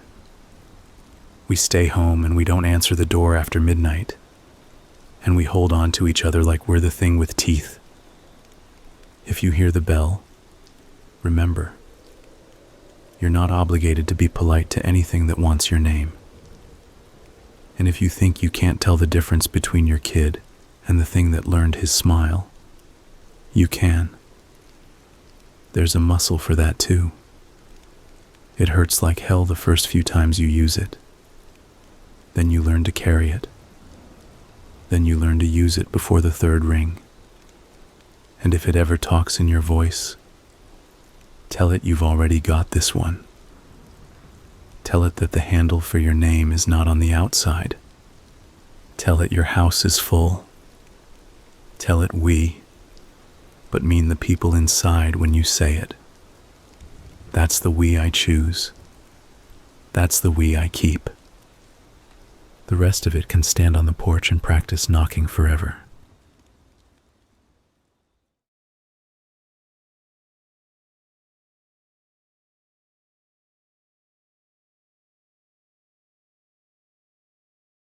We stay home and we don't answer the door after midnight. And we hold on to each other like we're the thing with teeth. If you hear the bell, remember, you're not obligated to be polite to anything that wants your name. And if you think you can't tell the difference between your kid and the thing that learned his smile, you can. There's a muscle for that too. It hurts like hell the first few times you use it. Then you learn to carry it. Then you learn to use it before the third ring. And if it ever talks in your voice, tell it you've already got this one. Tell it that the handle for your name is not on the outside. Tell it your house is full. Tell it we, but mean the people inside when you say it. That's the we I choose. That's the we I keep. The rest of it can stand on the porch and practice knocking forever.